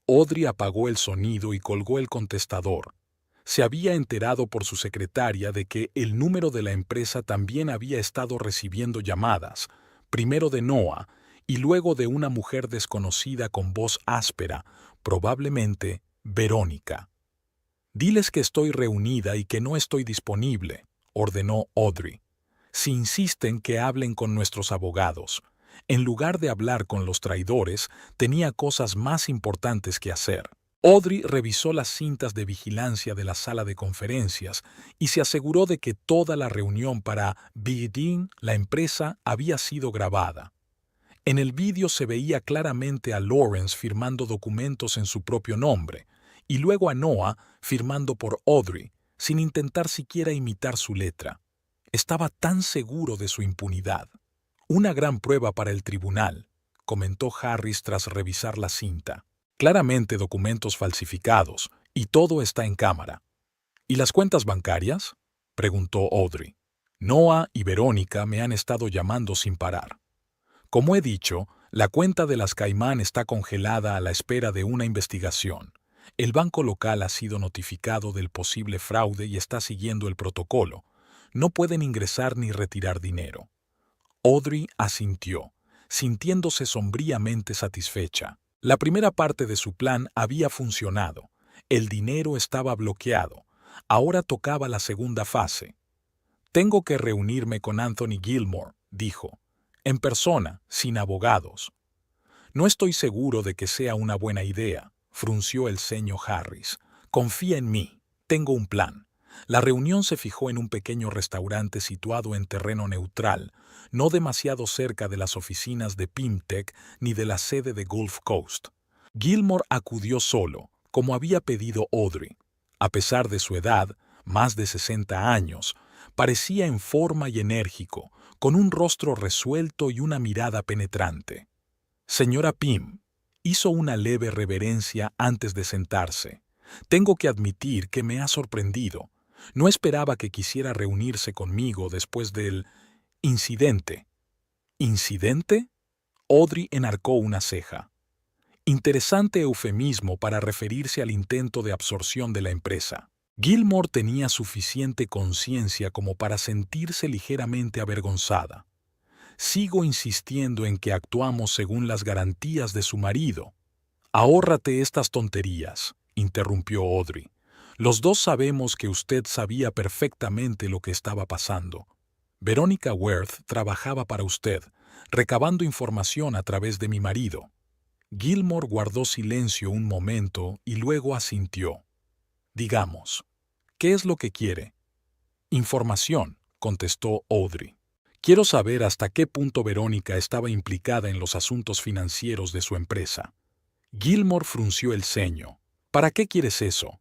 Audrey apagó el sonido y colgó el contestador. Se había enterado por su secretaria de que el número de la empresa también había estado recibiendo llamadas, primero de Noah y luego de una mujer desconocida con voz áspera, probablemente Verónica. «Diles que estoy reunida y que no estoy disponible», ordenó Audrey. «Si insisten que hablen con nuestros abogados. En lugar de hablar con los traidores, tenía cosas más importantes que hacer». Audrey revisó las cintas de vigilancia de la sala de conferencias y se aseguró de que toda la reunión para Bidin, la empresa, había sido grabada. En el vídeo se veía claramente a Lawrence firmando documentos en su propio nombre y luego a Noah firmando por Audrey, sin intentar siquiera imitar su letra. Estaba tan seguro de su impunidad. «Una gran prueba para el tribunal», comentó Harris tras revisar la cinta. «Claramente documentos falsificados, Y todo está en cámara. ¿Y las cuentas bancarias?, preguntó Audrey. Noah y Verónica me han estado llamando sin parar. Como he dicho, la cuenta de las Caimán está congelada a la espera de una investigación. El banco local ha sido notificado del posible fraude y está siguiendo el protocolo. No pueden ingresar ni retirar dinero. Audrey asintió, sintiéndose sombríamente satisfecha. La primera parte de su plan había funcionado. El dinero estaba bloqueado. Ahora tocaba la segunda fase. Tengo que reunirme con Anthony Gilmore, dijo, en persona, sin abogados. No estoy seguro de que sea una buena idea, frunció el ceño Harris. Confía en mí, tengo un plan. La reunión se fijó en un pequeño restaurante situado en terreno neutral, no demasiado cerca de las oficinas de Pimtech ni de la sede de Gulf Coast. Gilmore acudió solo, como había pedido Audrey. A pesar de su edad, más de 60 años, parecía en forma y enérgico, con un rostro resuelto y una mirada penetrante. Señora Pym, hizo una leve reverencia antes de sentarse. Tengo que admitir que me ha sorprendido. No esperaba que quisiera reunirse conmigo después del incidente. ¿Incidente? Audrey enarcó una ceja. Interesante eufemismo para referirse al intento de absorción de la empresa. Gilmore tenía suficiente conciencia como para sentirse ligeramente avergonzada. Sigo insistiendo en que actuamos según las garantías de su marido. Ahórrate estas tonterías, interrumpió Audrey. Los dos sabemos que usted sabía perfectamente lo que estaba pasando. Verónica Worth trabajaba para usted, recabando información a través de mi marido. Gilmore guardó silencio un momento y luego asintió. Digamos, ¿qué es lo que quiere? Información, contestó Audrey. Quiero saber hasta qué punto Verónica estaba implicada en los asuntos financieros de su empresa. Gilmore frunció el ceño. ¿Para qué quieres eso?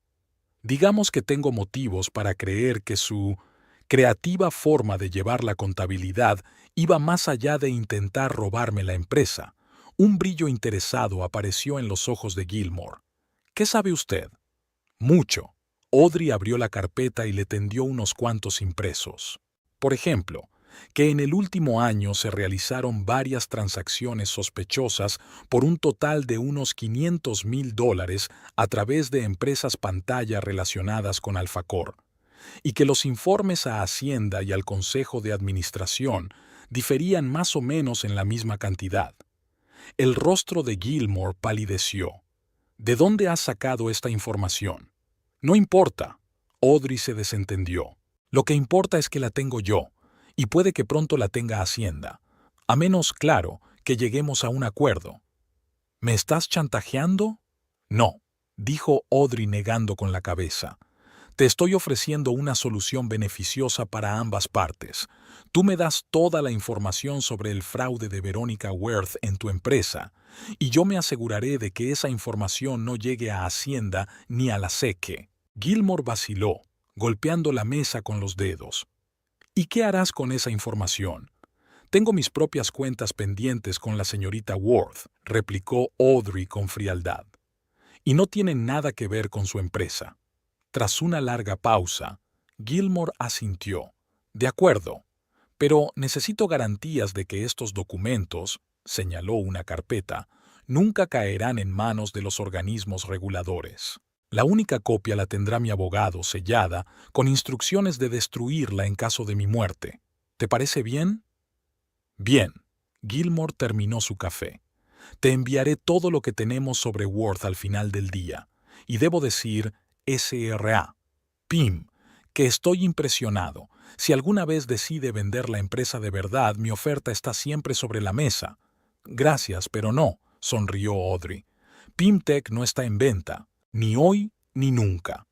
Digamos que tengo motivos para creer que su creativa forma de llevar la contabilidad iba más allá de intentar robarme la empresa. Un brillo interesado apareció en los ojos de Gilmore. ¿Qué sabe usted? Mucho. Audrey abrió la carpeta y le tendió unos cuantos impresos. Por ejemplo, que en el último año se realizaron varias transacciones sospechosas por un total de unos $500,000 a través de empresas pantalla relacionadas con Alfacor, y que los informes a Hacienda y al Consejo de Administración diferían más o menos en la misma cantidad. El rostro de Gilmore palideció. ¿De dónde has sacado esta información? No importa. Audrey se desentendió. Lo que importa es que la tengo yo, y puede que pronto la tenga Hacienda, a menos, claro, que lleguemos a un acuerdo. ¿Me estás chantajeando? No, dijo Audrey negando con la cabeza. Te estoy ofreciendo una solución beneficiosa para ambas partes. Tú me das toda la información sobre el fraude de Verónica Worth en tu empresa, y yo me aseguraré de que esa información no llegue a Hacienda ni a la SEC. Gilmore vaciló, golpeando la mesa con los dedos. ¿Y qué harás con esa información? Tengo mis propias cuentas pendientes con la señorita Worth, replicó Audrey con frialdad. Y no tienen nada que ver con su empresa. Tras una larga pausa, Gilmore asintió. De acuerdo, pero necesito garantías de que estos documentos, señaló una carpeta, nunca caerán en manos de los organismos reguladores. La única copia la tendrá mi abogado, sellada, con instrucciones de destruirla en caso de mi muerte. ¿Te parece bien? Bien. Gilmore terminó su café. Te enviaré todo lo que tenemos sobre Worth al final del día. Y debo decir, SRA, Pym, que estoy impresionado. Si alguna vez decide vender la empresa de verdad, mi oferta está siempre sobre la mesa. Gracias, pero no, sonrió Audrey. Pimtech no está en venta. Ni hoy ni nunca.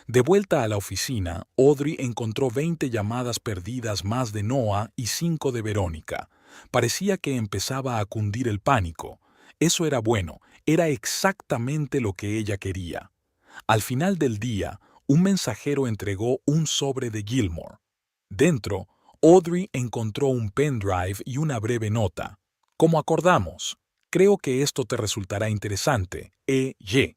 De vuelta a la oficina, Audrey encontró 20 llamadas perdidas más de Noah y 5 de Verónica. Parecía que empezaba a cundir el pánico. Eso era bueno, era exactamente lo que ella quería. Al final del día, un mensajero entregó un sobre de Gilmore. Dentro, Audrey encontró un pendrive y una breve nota. Como acordamos, creo que esto te resultará interesante, E.Y.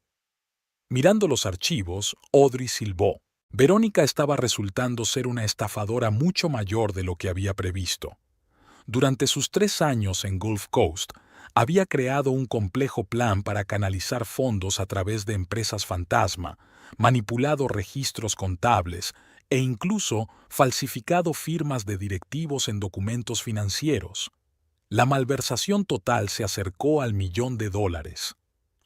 Mirando los archivos, Audrey silbó. Verónica estaba resultando ser una estafadora mucho mayor de lo que había previsto. Durante sus 3 años en Gulf Coast, había creado un complejo plan para canalizar fondos a través de empresas fantasma, manipulado registros contables e incluso falsificado firmas de directivos en documentos financieros. La malversación total se acercó al $1.000.000.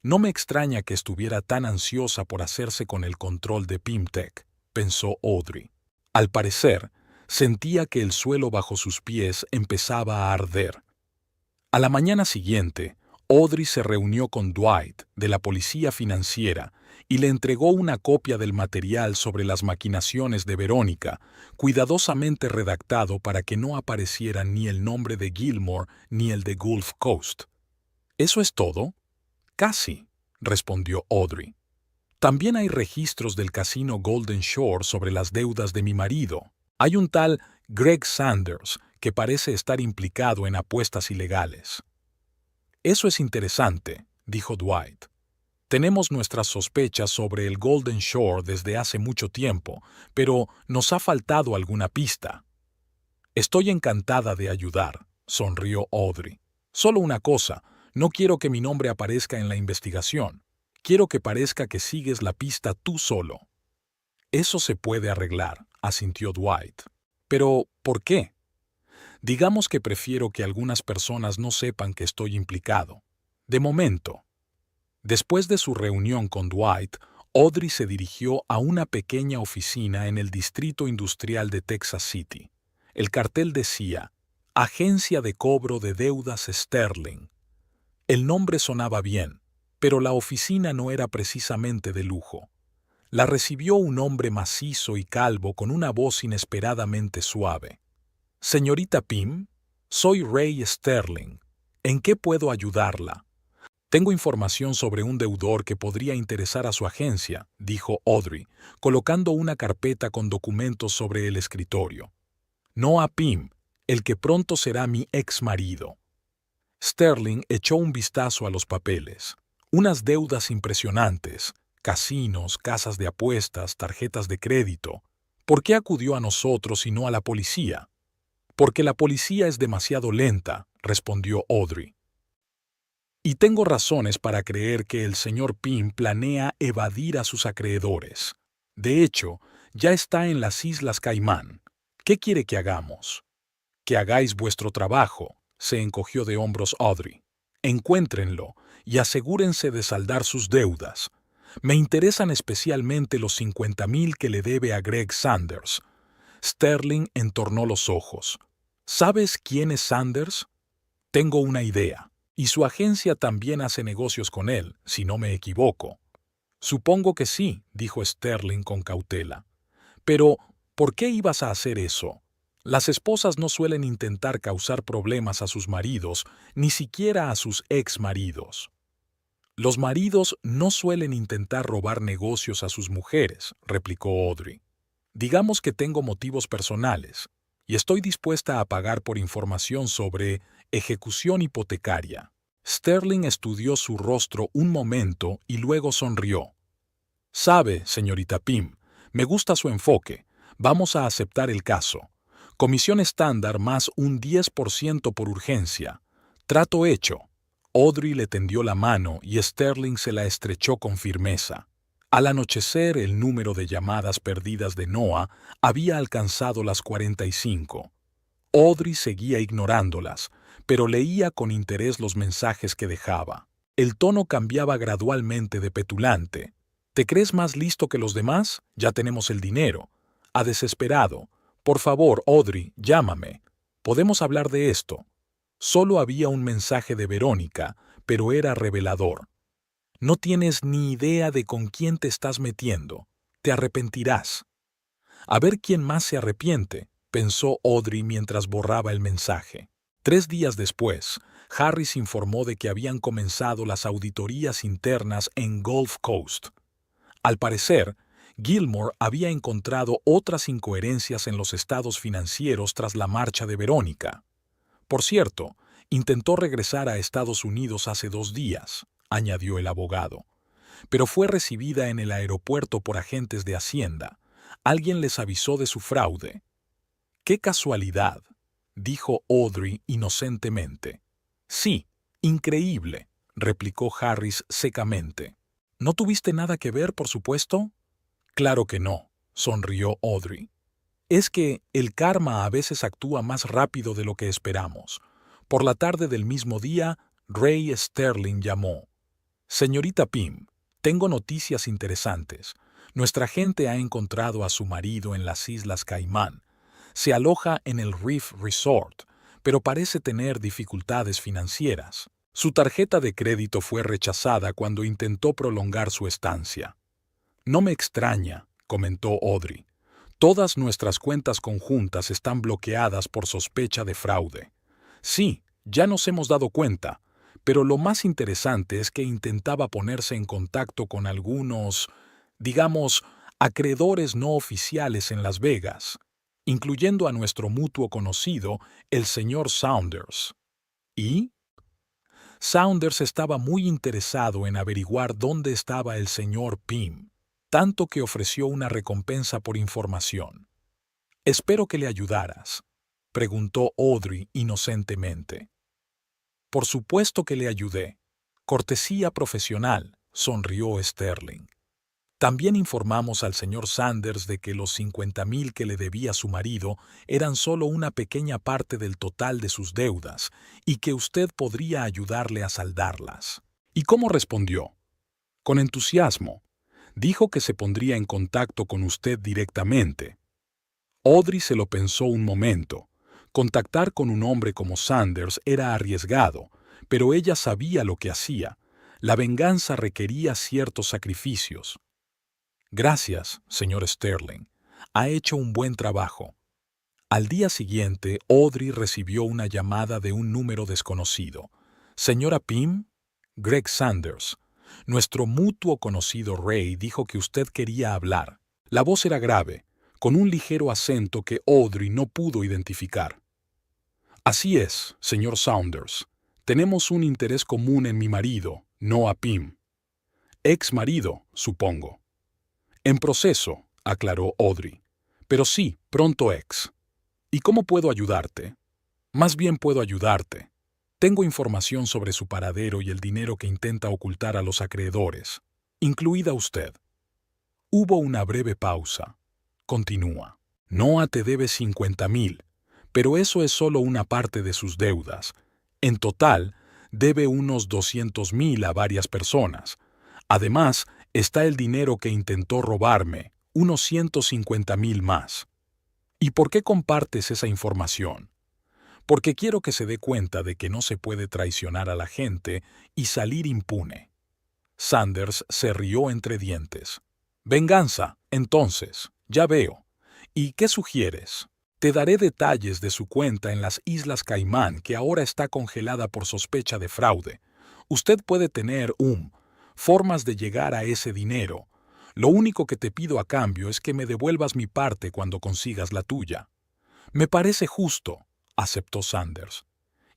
No me extraña que estuviera tan ansiosa por hacerse con el control de Pimtech, pensó Audrey. Al parecer, sentía que el suelo bajo sus pies empezaba a arder. A la mañana siguiente, Audrey se reunió con Dwight, de la policía financiera, y le entregó una copia del material sobre las maquinaciones de Verónica, cuidadosamente redactado para que no apareciera ni el nombre de Gilmore ni el de Gulf Coast. ¿Eso es todo? Casi, respondió Audrey. También hay registros del casino Golden Shore sobre las deudas de mi marido. Hay un tal Greg Sanders que parece estar implicado en apuestas ilegales. Eso es interesante, dijo Dwight. Tenemos nuestras sospechas sobre el Golden Shore desde hace mucho tiempo, pero nos ha faltado alguna pista. Estoy encantada de ayudar, sonrió Audrey. Solo una cosa, no quiero que mi nombre aparezca en la investigación. Quiero que parezca que sigues la pista tú solo. Eso se puede arreglar, asintió Dwight. Pero, ¿por qué? Digamos que prefiero que algunas personas no sepan que estoy implicado. De momento. Después de su reunión con Dwight, Audrey se dirigió a una pequeña oficina en el distrito industrial de Texas City. El cartel decía, Agencia de Cobro de Deudas Sterling. El nombre sonaba bien, pero la oficina no era precisamente de lujo. La recibió un hombre macizo y calvo con una voz inesperadamente suave. Señorita Pym, soy Ray Sterling. ¿En qué puedo ayudarla? Tengo información sobre un deudor que podría interesar a su agencia, dijo Audrey, colocando una carpeta con documentos sobre el escritorio. Noah Pym, el que pronto será mi ex marido. Sterling echó un vistazo a los papeles. Unas deudas impresionantes, casinos, casas de apuestas, tarjetas de crédito. ¿Por qué acudió a nosotros y no a la policía? Porque la policía es demasiado lenta, respondió Audrey. Y tengo razones para creer que el señor Pym planea evadir a sus acreedores. De hecho, ya está en las Islas Caimán. ¿Qué quiere que hagamos? Que hagáis vuestro trabajo, se encogió de hombros Audrey. Encuéntrenlo y asegúrense de saldar sus deudas. Me interesan especialmente los 50,000 que le debe a Greg Sanders. Sterling entornó los ojos. ¿Sabes quién es Sanders? Tengo una idea. Y su agencia también hace negocios con él, si no me equivoco. Supongo que sí, dijo Sterling con cautela. Pero, ¿por qué ibas a hacer eso? Las esposas no suelen intentar causar problemas a sus maridos, ni siquiera a sus ex maridos. Los maridos no suelen intentar robar negocios a sus mujeres, replicó Audrey. Digamos que tengo motivos personales, y estoy dispuesta a pagar por información sobre ejecución hipotecaria. Sterling estudió su rostro un momento y luego sonrió. Sabe, señorita Pym, me gusta su enfoque. Vamos a aceptar el caso. Comisión estándar más un 10% por urgencia. Trato hecho. Audrey le tendió la mano y Sterling se la estrechó con firmeza. Al anochecer, el número de llamadas perdidas de Noah había alcanzado las 45. Audrey seguía ignorándolas, pero leía con interés los mensajes que dejaba. El tono cambiaba gradualmente de petulante. ¿Te crees más listo que los demás? Ya tenemos el dinero. A desesperado. Por favor, Audrey, llámame. Podemos hablar de esto. Solo había un mensaje de Verónica, pero era revelador. No tienes ni idea de con quién te estás metiendo. Te arrepentirás. A ver quién más se arrepiente, pensó Audrey mientras borraba el mensaje. 3 días después, Harris informó de que habían comenzado las auditorías internas en Gulf Coast. Al parecer, Gilmore había encontrado otras incoherencias en los estados financieros tras la marcha de Verónica. Por cierto, intentó regresar a Estados Unidos hace 2 días, añadió el abogado. pero fue recibida en el aeropuerto por agentes de Hacienda. Alguien les avisó de su fraude. ¡Qué casualidad!, dijo Audrey inocentemente. Sí, increíble, replicó Harris secamente. ¿No tuviste nada que ver, por supuesto? Claro que no, sonrió Audrey. Es que el karma a veces actúa más rápido de lo que esperamos. Por la tarde del mismo día, Ray Sterling llamó. Señorita Pym, tengo noticias interesantes. Nuestra gente ha encontrado a su marido en las Islas Caimán. Se aloja en el Reef Resort, pero parece tener dificultades financieras. Su tarjeta de crédito fue rechazada cuando intentó prolongar su estancia. No me extraña, comentó Audrey. Todas nuestras cuentas conjuntas están bloqueadas por sospecha de fraude. Sí, ya nos hemos dado cuenta, pero lo más interesante es que intentaba ponerse en contacto con algunos, digamos, acreedores no oficiales en Las Vegas, incluyendo a nuestro mutuo conocido, el señor Saunders. ¿Y? Saunders estaba muy interesado en averiguar dónde estaba el señor Pym, tanto que ofreció una recompensa por información. «Espero que le ayudaras», preguntó Audrey inocentemente. «Por supuesto que le ayudé. Cortesía profesional», sonrió Sterling. También informamos al señor Sanders de que los 50,000 que le debía su marido eran solo una pequeña parte del total de sus deudas y que usted podría ayudarle a saldarlas. ¿Y cómo respondió? Con entusiasmo. Dijo que se pondría en contacto con usted directamente. Audrey se lo pensó un momento. Contactar con un hombre como Sanders era arriesgado, pero ella sabía lo que hacía. La venganza requería ciertos sacrificios. Gracias, señor Sterling. Ha hecho un buen trabajo. Al día siguiente, Audrey recibió una llamada de un número desconocido. Señora Pym, Greg Sanders. Nuestro mutuo conocido Ray dijo que usted quería hablar. La voz era grave, con un ligero acento que Audrey no pudo identificar. Así es, señor Saunders. Tenemos un interés común en mi marido, Noah Pym. Ex marido, supongo. En proceso, aclaró Audrey. Pero sí, pronto ex. ¿Y cómo puedo ayudarte? Más bien puedo ayudarte. Tengo información sobre su paradero y el dinero que intenta ocultar a los acreedores, incluida usted. Hubo una breve pausa. Continúa. Noah te debe 50,000, pero eso es solo una parte de sus deudas. En total, debe unos 200,000 a varias personas. Además, está el dinero que intentó robarme, unos 150,000 más. ¿Y por qué compartes esa información? Porque quiero que se dé cuenta de que no se puede traicionar a la gente y salir impune. Sanders se rió entre dientes. Venganza, entonces, ya veo. ¿Y qué sugieres? Te daré detalles de su cuenta en las Islas Caimán, que ahora está congelada por sospecha de fraude. Usted puede tener formas de llegar a ese dinero. Lo único que te pido a cambio es que me devuelvas mi parte cuando consigas la tuya. Me parece justo, aceptó Sanders.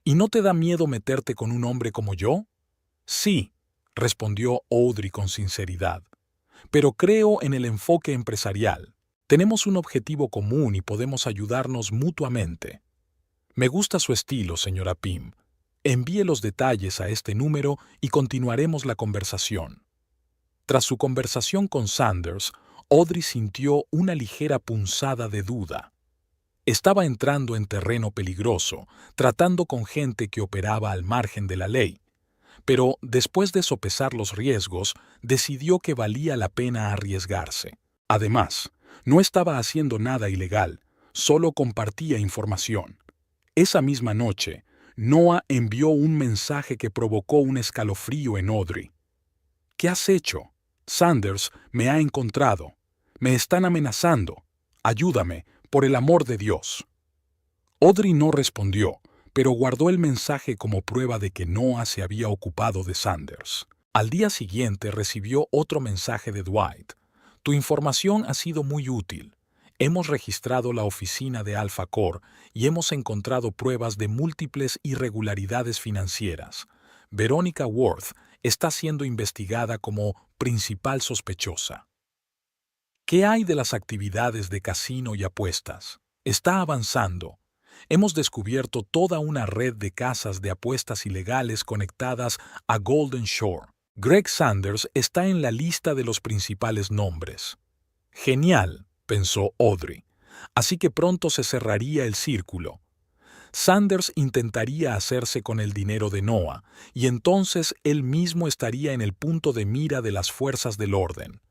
¿Y no te da miedo meterte con un hombre como yo? Sí, respondió Audrey con sinceridad. Pero creo en el enfoque empresarial. Tenemos un objetivo común y podemos ayudarnos mutuamente. Me gusta su estilo, señora Pym. Envíe los detalles a este número y continuaremos la conversación. Tras su conversación con Sanders, Audrey sintió una ligera punzada de duda. Estaba entrando en terreno peligroso, tratando con gente que operaba al margen de la ley. Pero después de sopesar los riesgos, decidió que valía la pena arriesgarse. Además, no estaba haciendo nada ilegal, solo compartía información. Esa misma noche, Noah envió un mensaje que provocó un escalofrío en Audrey. ¿Qué has hecho? Sanders me ha encontrado. Me están amenazando. Ayúdame, por el amor de Dios. Audrey no respondió, pero guardó el mensaje como prueba de que Noah se había ocupado de Sanders. Al día siguiente recibió otro mensaje de Dwight. Tu información ha sido muy útil. Hemos registrado la oficina de Alpha Core y hemos encontrado pruebas de múltiples irregularidades financieras. Veronica Worth está siendo investigada como principal sospechosa. ¿Qué hay de las actividades de casino y apuestas? Está avanzando. Hemos descubierto toda una red de casas de apuestas ilegales conectadas a Golden Shore. Greg Sanders está en la lista de los principales nombres. Genial, pensó Audrey. Así que pronto se cerraría el círculo. Sanders intentaría hacerse con el dinero de Noah, y entonces él mismo estaría en el punto de mira de las fuerzas del orden.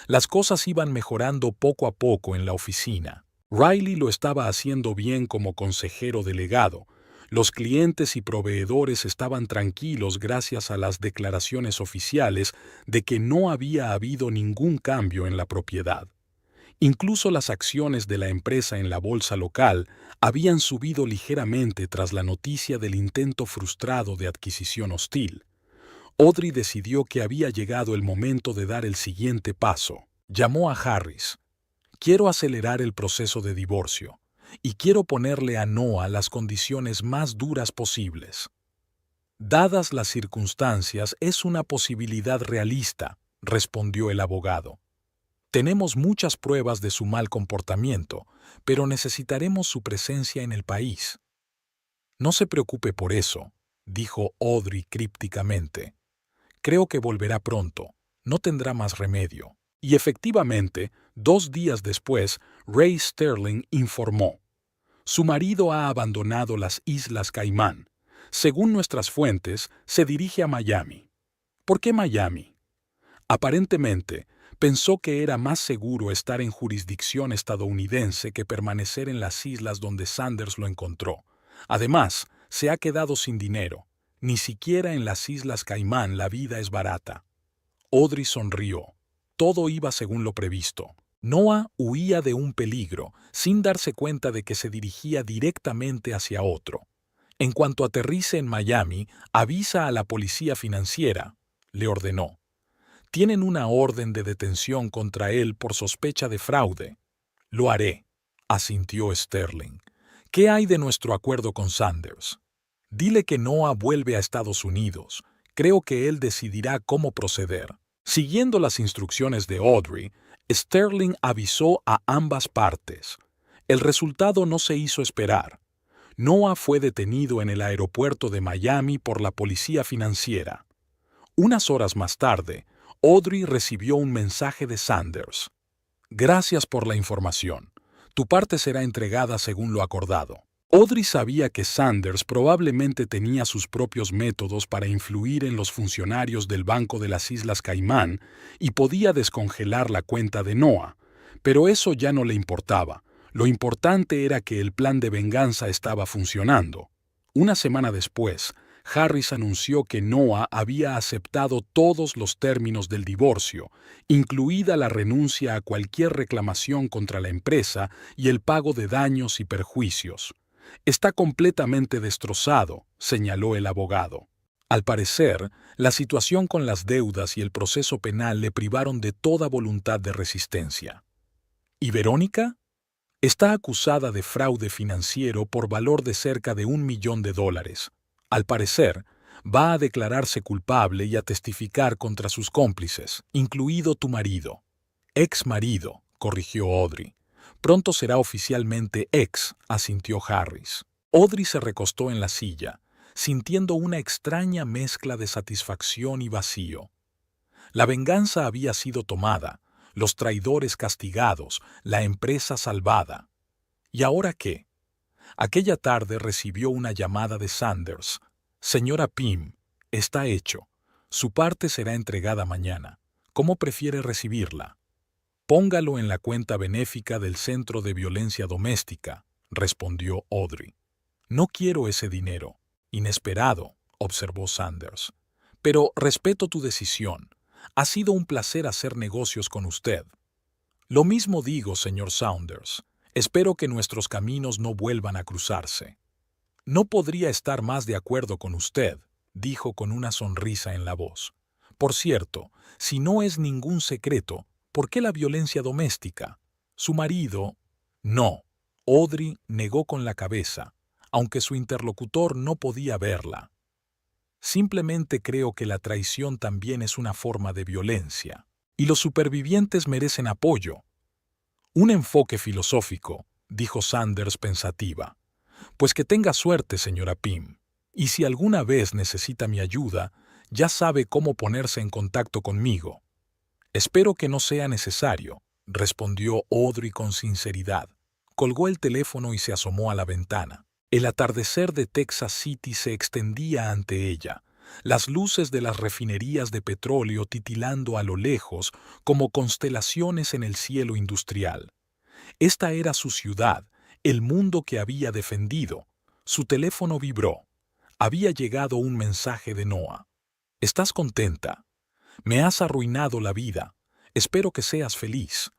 Las cosas iban mejorando poco a poco en la oficina. Riley lo estaba haciendo bien como consejero delegado. Los clientes y proveedores estaban tranquilos gracias a las declaraciones oficiales de que no había habido ningún cambio en la propiedad. Incluso las acciones de la empresa en la bolsa local habían subido ligeramente tras la noticia del intento frustrado de adquisición hostil. Audrey decidió que había llegado el momento de dar el siguiente paso. Llamó a Harris. Quiero acelerar el proceso de divorcio y quiero ponerle a Noah las condiciones más duras posibles. Dadas las circunstancias, es una posibilidad realista, respondió el abogado. Tenemos muchas pruebas de su mal comportamiento, pero necesitaremos su presencia en el país. No se preocupe por eso, dijo Audrey crípticamente. Creo que volverá pronto, no tendrá más remedio. Y efectivamente, 2 días después, Ray Sterling informó. Su marido ha abandonado las Islas Caimán. Según nuestras fuentes, se dirige a Miami. ¿Por qué Miami? Aparentemente, pensó que era más seguro estar en jurisdicción estadounidense que permanecer en las islas donde Sanders lo encontró. Además, se ha quedado sin dinero. Ni siquiera en las Islas Caimán la vida es barata. Audrey sonrió. Todo iba según lo previsto. Noah huía de un peligro, sin darse cuenta de que se dirigía directamente hacia otro. En cuanto aterrice en Miami, avisa a la policía financiera, le ordenó. Tienen una orden de detención contra él por sospecha de fraude. Lo haré, asintió Sterling. ¿Qué hay de nuestro acuerdo con Sanders? Dile que Noah vuelve a Estados Unidos. Creo que él decidirá cómo proceder. Siguiendo las instrucciones de Audrey, Sterling avisó a ambas partes. El resultado no se hizo esperar. Noah fue detenido en el aeropuerto de Miami por la policía financiera. Unas horas más tarde, Audrey recibió un mensaje de Sanders. Gracias por la información. Tu parte será entregada según lo acordado. Audrey sabía que Sanders probablemente tenía sus propios métodos para influir en los funcionarios del Banco de las Islas Caimán y podía descongelar la cuenta de Noah, pero eso ya no le importaba. Lo importante era que el plan de venganza estaba funcionando. Una semana después, Harris anunció que Noah había aceptado todos los términos del divorcio, incluida la renuncia a cualquier reclamación contra la empresa y el pago de daños y perjuicios. Está completamente destrozado, señaló el abogado. Al parecer, la situación con las deudas y el proceso penal le privaron de toda voluntad de resistencia. ¿Y Verónica? Está acusada de fraude financiero por valor de cerca de $1 millón. Al parecer, va a declararse culpable y a testificar contra sus cómplices, incluido tu marido. Ex marido, corrigió Audrey. Pronto será oficialmente ex, asintió Harris. Audrey se recostó en la silla, sintiendo una extraña mezcla de satisfacción y vacío. La venganza había sido tomada, los traidores castigados, la empresa salvada. ¿Y ahora qué? Aquella tarde recibió una llamada de Sanders. Señora Pym, está hecho. Su parte será entregada mañana. ¿Cómo prefiere recibirla? Póngalo en la cuenta benéfica del Centro de Violencia Doméstica, respondió Audrey. No quiero ese dinero. Inesperado, observó Sanders. Pero respeto tu decisión. Ha sido un placer hacer negocios con usted. Lo mismo digo, señor Saunders. Espero que nuestros caminos no vuelvan a cruzarse. No podría estar más de acuerdo con usted, dijo con una sonrisa en la voz. Por cierto, si no es ningún secreto, ¿por qué la violencia doméstica? Su marido... No. Audrey negó con la cabeza, aunque su interlocutor no podía verla. Simplemente creo que la traición también es una forma de violencia. Y los supervivientes merecen apoyo. Un enfoque filosófico, dijo Sanders pensativa. Pues que tenga suerte, señora Pym. Y si alguna vez necesita mi ayuda, ya sabe cómo ponerse en contacto conmigo. Espero que no sea necesario, respondió Audrey con sinceridad. Colgó el teléfono y se asomó a la ventana. El atardecer de Texas City se extendía ante ella, las luces de las refinerías de petróleo titilando a lo lejos como constelaciones en el cielo industrial. Esta era su ciudad, el mundo que había defendido. Su teléfono vibró. Había llegado un mensaje de Noah. ¿Estás contenta? Me has arruinado la vida. Espero que seas feliz.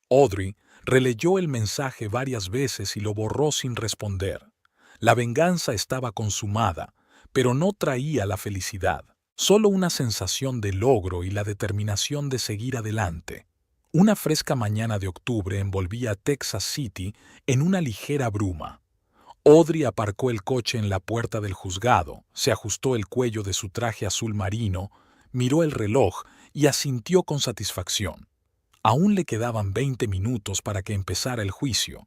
Audrey releyó el mensaje varias veces y lo borró sin responder. La venganza estaba consumada, pero no traía la felicidad, solo una sensación de logro y la determinación de seguir adelante. Una fresca mañana de octubre envolvía Texas City en una ligera bruma. Audrey aparcó el coche en la puerta del juzgado, se ajustó el cuello de su traje azul marino, miró el reloj y asintió con satisfacción. Aún le quedaban 20 minutos para que empezara el juicio.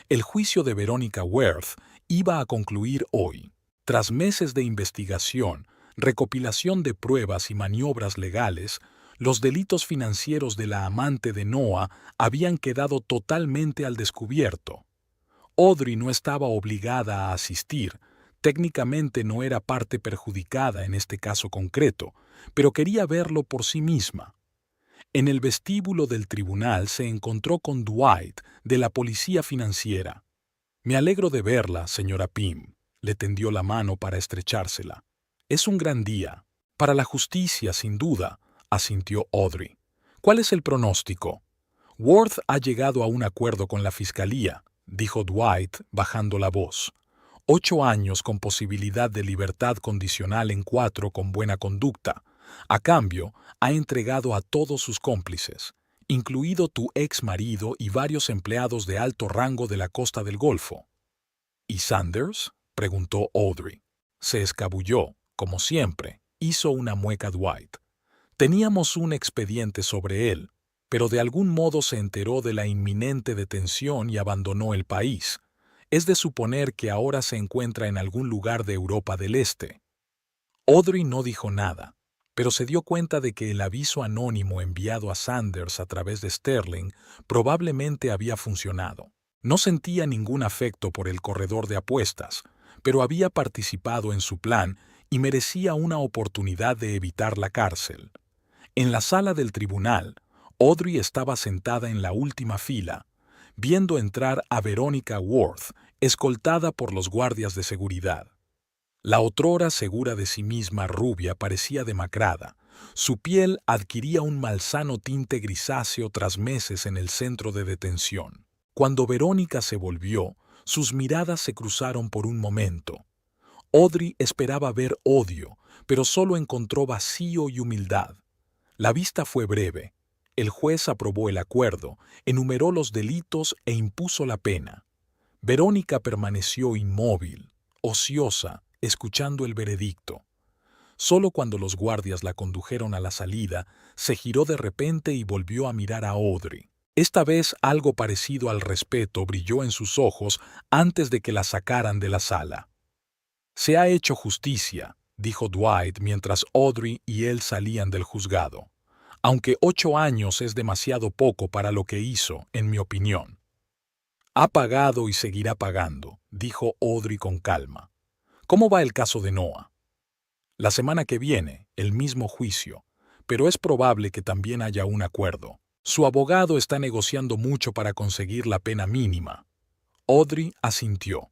El juicio de Veronica Worth iba a concluir hoy. Tras meses de investigación, recopilación de pruebas y maniobras legales, los delitos financieros de la amante de Noah habían quedado totalmente al descubierto. Audrey no estaba obligada a asistir, técnicamente no era parte perjudicada en este caso concreto, pero quería verlo por sí misma. En el vestíbulo del tribunal se encontró con Dwight, de la policía financiera. «Me alegro de verla, señora Pym», le tendió la mano para estrechársela. «Es un gran día. Para la justicia, sin duda», asintió Audrey. «¿Cuál es el pronóstico?» «Worth ha llegado a un acuerdo con la fiscalía», dijo Dwight, bajando la voz. 8 años con posibilidad de libertad condicional en 4 con buena conducta. A cambio, ha entregado a todos sus cómplices, incluido tu ex marido y varios empleados de alto rango de la costa del Golfo. ¿Y Sanders?, preguntó Audrey. Se escabulló, como siempre, hizo una mueca Dwight. Teníamos un expediente sobre él, pero de algún modo se enteró de la inminente detención y abandonó el país. Es de suponer que ahora se encuentra en algún lugar de Europa del Este. Audrey no dijo nada, pero se dio cuenta de que el aviso anónimo enviado a Sanders a través de Sterling probablemente había funcionado. No sentía ningún afecto por el corredor de apuestas, pero había participado en su plan y merecía una oportunidad de evitar la cárcel. En la sala del tribunal, Audrey estaba sentada en la última fila, viendo entrar a Veronica Worth, escoltada por los guardias de seguridad. La otrora segura de sí misma rubia parecía demacrada. Su piel adquiría un malsano tinte grisáceo tras meses en el centro de detención. Cuando Verónica se volvió, sus miradas se cruzaron por un momento. Audrey esperaba ver odio, pero solo encontró vacío y humildad. La vista fue breve. El juez aprobó el acuerdo, enumeró los delitos e impuso la pena. Verónica permaneció inmóvil, ociosa, escuchando el veredicto. Solo cuando los guardias la condujeron a la salida, se giró de repente y volvió a mirar a Audrey. Esta vez algo parecido al respeto brilló en sus ojos antes de que la sacaran de la sala. «Se ha hecho justicia», dijo Dwight mientras Audrey y él salían del juzgado. «Aunque 8 años es demasiado poco para lo que hizo, en mi opinión». «Ha pagado y seguirá pagando», dijo Audrey con calma. «¿Cómo va el caso de Noah?» «La semana que viene, el mismo juicio, pero es probable que también haya un acuerdo. Su abogado está negociando mucho para conseguir la pena mínima». Audrey asintió.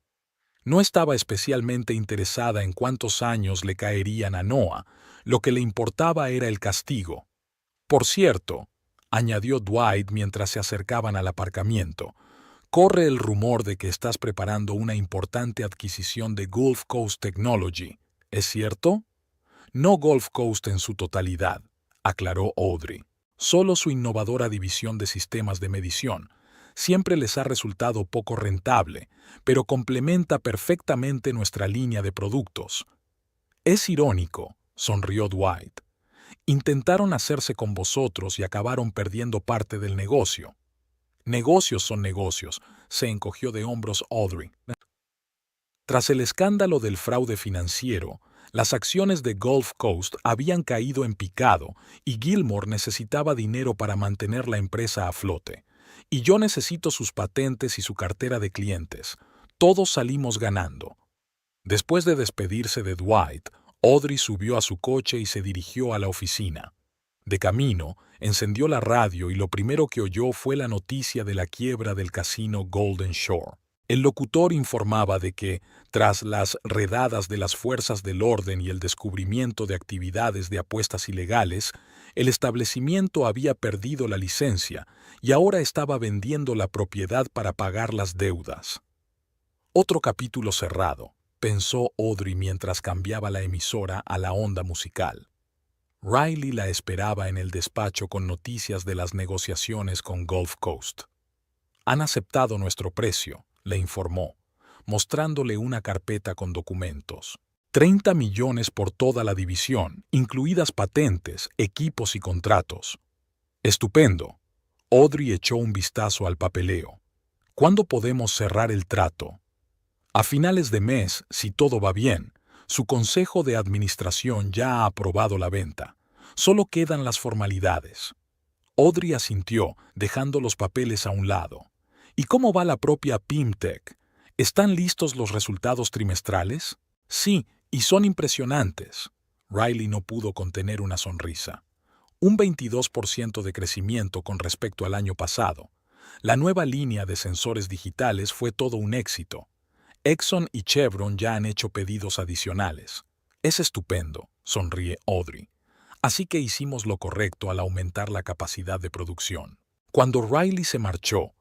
No estaba especialmente interesada en cuántos años le caerían a Noah, lo que le importaba era el castigo. «Por cierto», añadió Dwight mientras se acercaban al aparcamiento, «corre el rumor de que estás preparando una importante adquisición de Gulf Coast Technology, ¿es cierto?» «No Gulf Coast en su totalidad», aclaró Audrey. «Solo su innovadora división de sistemas de medición. Siempre les ha resultado poco rentable, pero complementa perfectamente nuestra línea de productos». Es irónico, sonrió Dwight. Intentaron hacerse con vosotros y acabaron perdiendo parte del negocio. Negocios son negocios, se encogió de hombros Audrey. Tras el escándalo del fraude financiero, las acciones de Gulf Coast habían caído en picado y Gilmore necesitaba dinero para mantener la empresa a flote. Y yo necesito sus patentes y su cartera de clientes. Todos salimos ganando. Después de despedirse de Dwight, Audrey subió a su coche y se dirigió a la oficina. De camino, encendió la radio y lo primero que oyó fue la noticia de la quiebra del casino Golden Shore. El locutor informaba de que, tras las redadas de las fuerzas del orden y el descubrimiento de actividades de apuestas ilegales, el establecimiento había perdido la licencia y ahora estaba vendiendo la propiedad para pagar las deudas. Otro capítulo cerrado, pensó Audrey mientras cambiaba la emisora a la onda musical. Riley la esperaba en el despacho con noticias de las negociaciones con Gulf Coast. Han aceptado nuestro precio, le informó, mostrándole una carpeta con documentos. 30 millones por toda la división, incluidas patentes, equipos y contratos. Estupendo. Audrey echó un vistazo al papeleo. ¿Cuándo podemos cerrar el trato? A finales de mes, si todo va bien. Su consejo de administración ya ha aprobado la venta. Solo quedan las formalidades. Audrey asintió, dejando los papeles a un lado. ¿Y cómo va la propia Pimtech? ¿Están listos los resultados trimestrales? Sí, y son impresionantes. Riley no pudo contener una sonrisa. Un 22% de crecimiento con respecto al año pasado. La nueva línea de sensores digitales fue todo un éxito. Exxon y Chevron ya han hecho pedidos adicionales. Es estupendo, sonríe Audrey. Así que hicimos lo correcto al aumentar la capacidad de producción. Cuando Riley se marchó,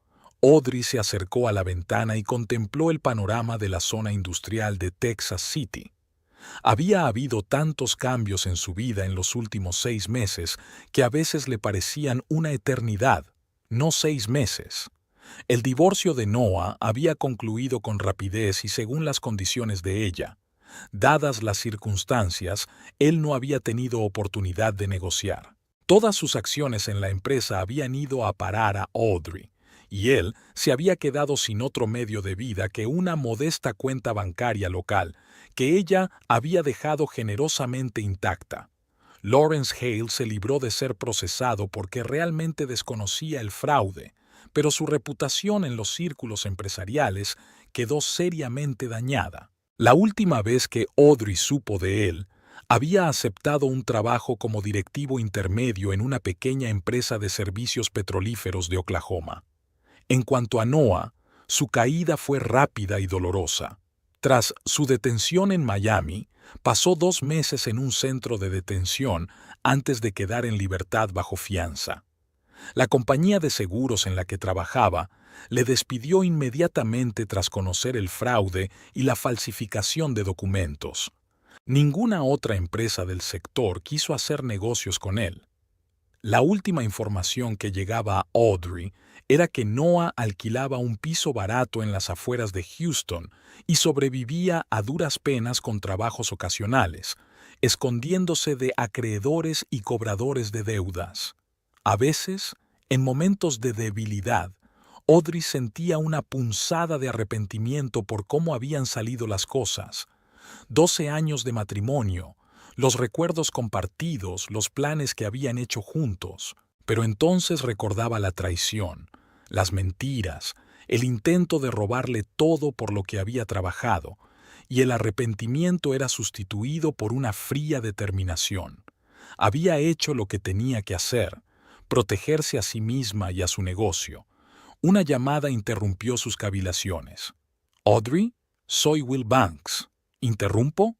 Audrey se acercó a la ventana y contempló el panorama de la zona industrial de Texas City. Había habido tantos cambios en su vida en los últimos 6 meses que a veces le parecían una eternidad, no 6 meses. El divorcio de Noah había concluido con rapidez y según las condiciones de ella. Dadas las circunstancias, él no había tenido oportunidad de negociar. Todas sus acciones en la empresa habían ido a parar a Audrey, y él se había quedado sin otro medio de vida que una modesta cuenta bancaria local que ella había dejado generosamente intacta. Lawrence Hale se libró de ser procesado porque realmente desconocía el fraude, pero su reputación en los círculos empresariales quedó seriamente dañada. La última vez que Audrey supo de él, había aceptado un trabajo como directivo intermedio en una pequeña empresa de servicios petrolíferos de Oklahoma. En cuanto a Noah, su caída fue rápida y dolorosa. Tras su detención en Miami, pasó 2 meses en un centro de detención antes de quedar en libertad bajo fianza. La compañía de seguros en la que trabajaba le despidió inmediatamente tras conocer el fraude y la falsificación de documentos. Ninguna otra empresa del sector quiso hacer negocios con él. La última información que llegaba a Audrey era que Noah alquilaba un piso barato en las afueras de Houston y sobrevivía a duras penas con trabajos ocasionales, escondiéndose de acreedores y cobradores de deudas. A veces, en momentos de debilidad, Audrey sentía una punzada de arrepentimiento por cómo habían salido las cosas. 12 años de matrimonio, los recuerdos compartidos, los planes que habían hecho juntos. Pero entonces recordaba la traición, las mentiras, el intento de robarle todo por lo que había trabajado, y el arrepentimiento era sustituido por una fría determinación. Había hecho lo que tenía que hacer, protegerse a sí misma y a su negocio. Una llamada interrumpió sus cavilaciones. «Audrey, soy Will Banks. ¿Interrumpo?»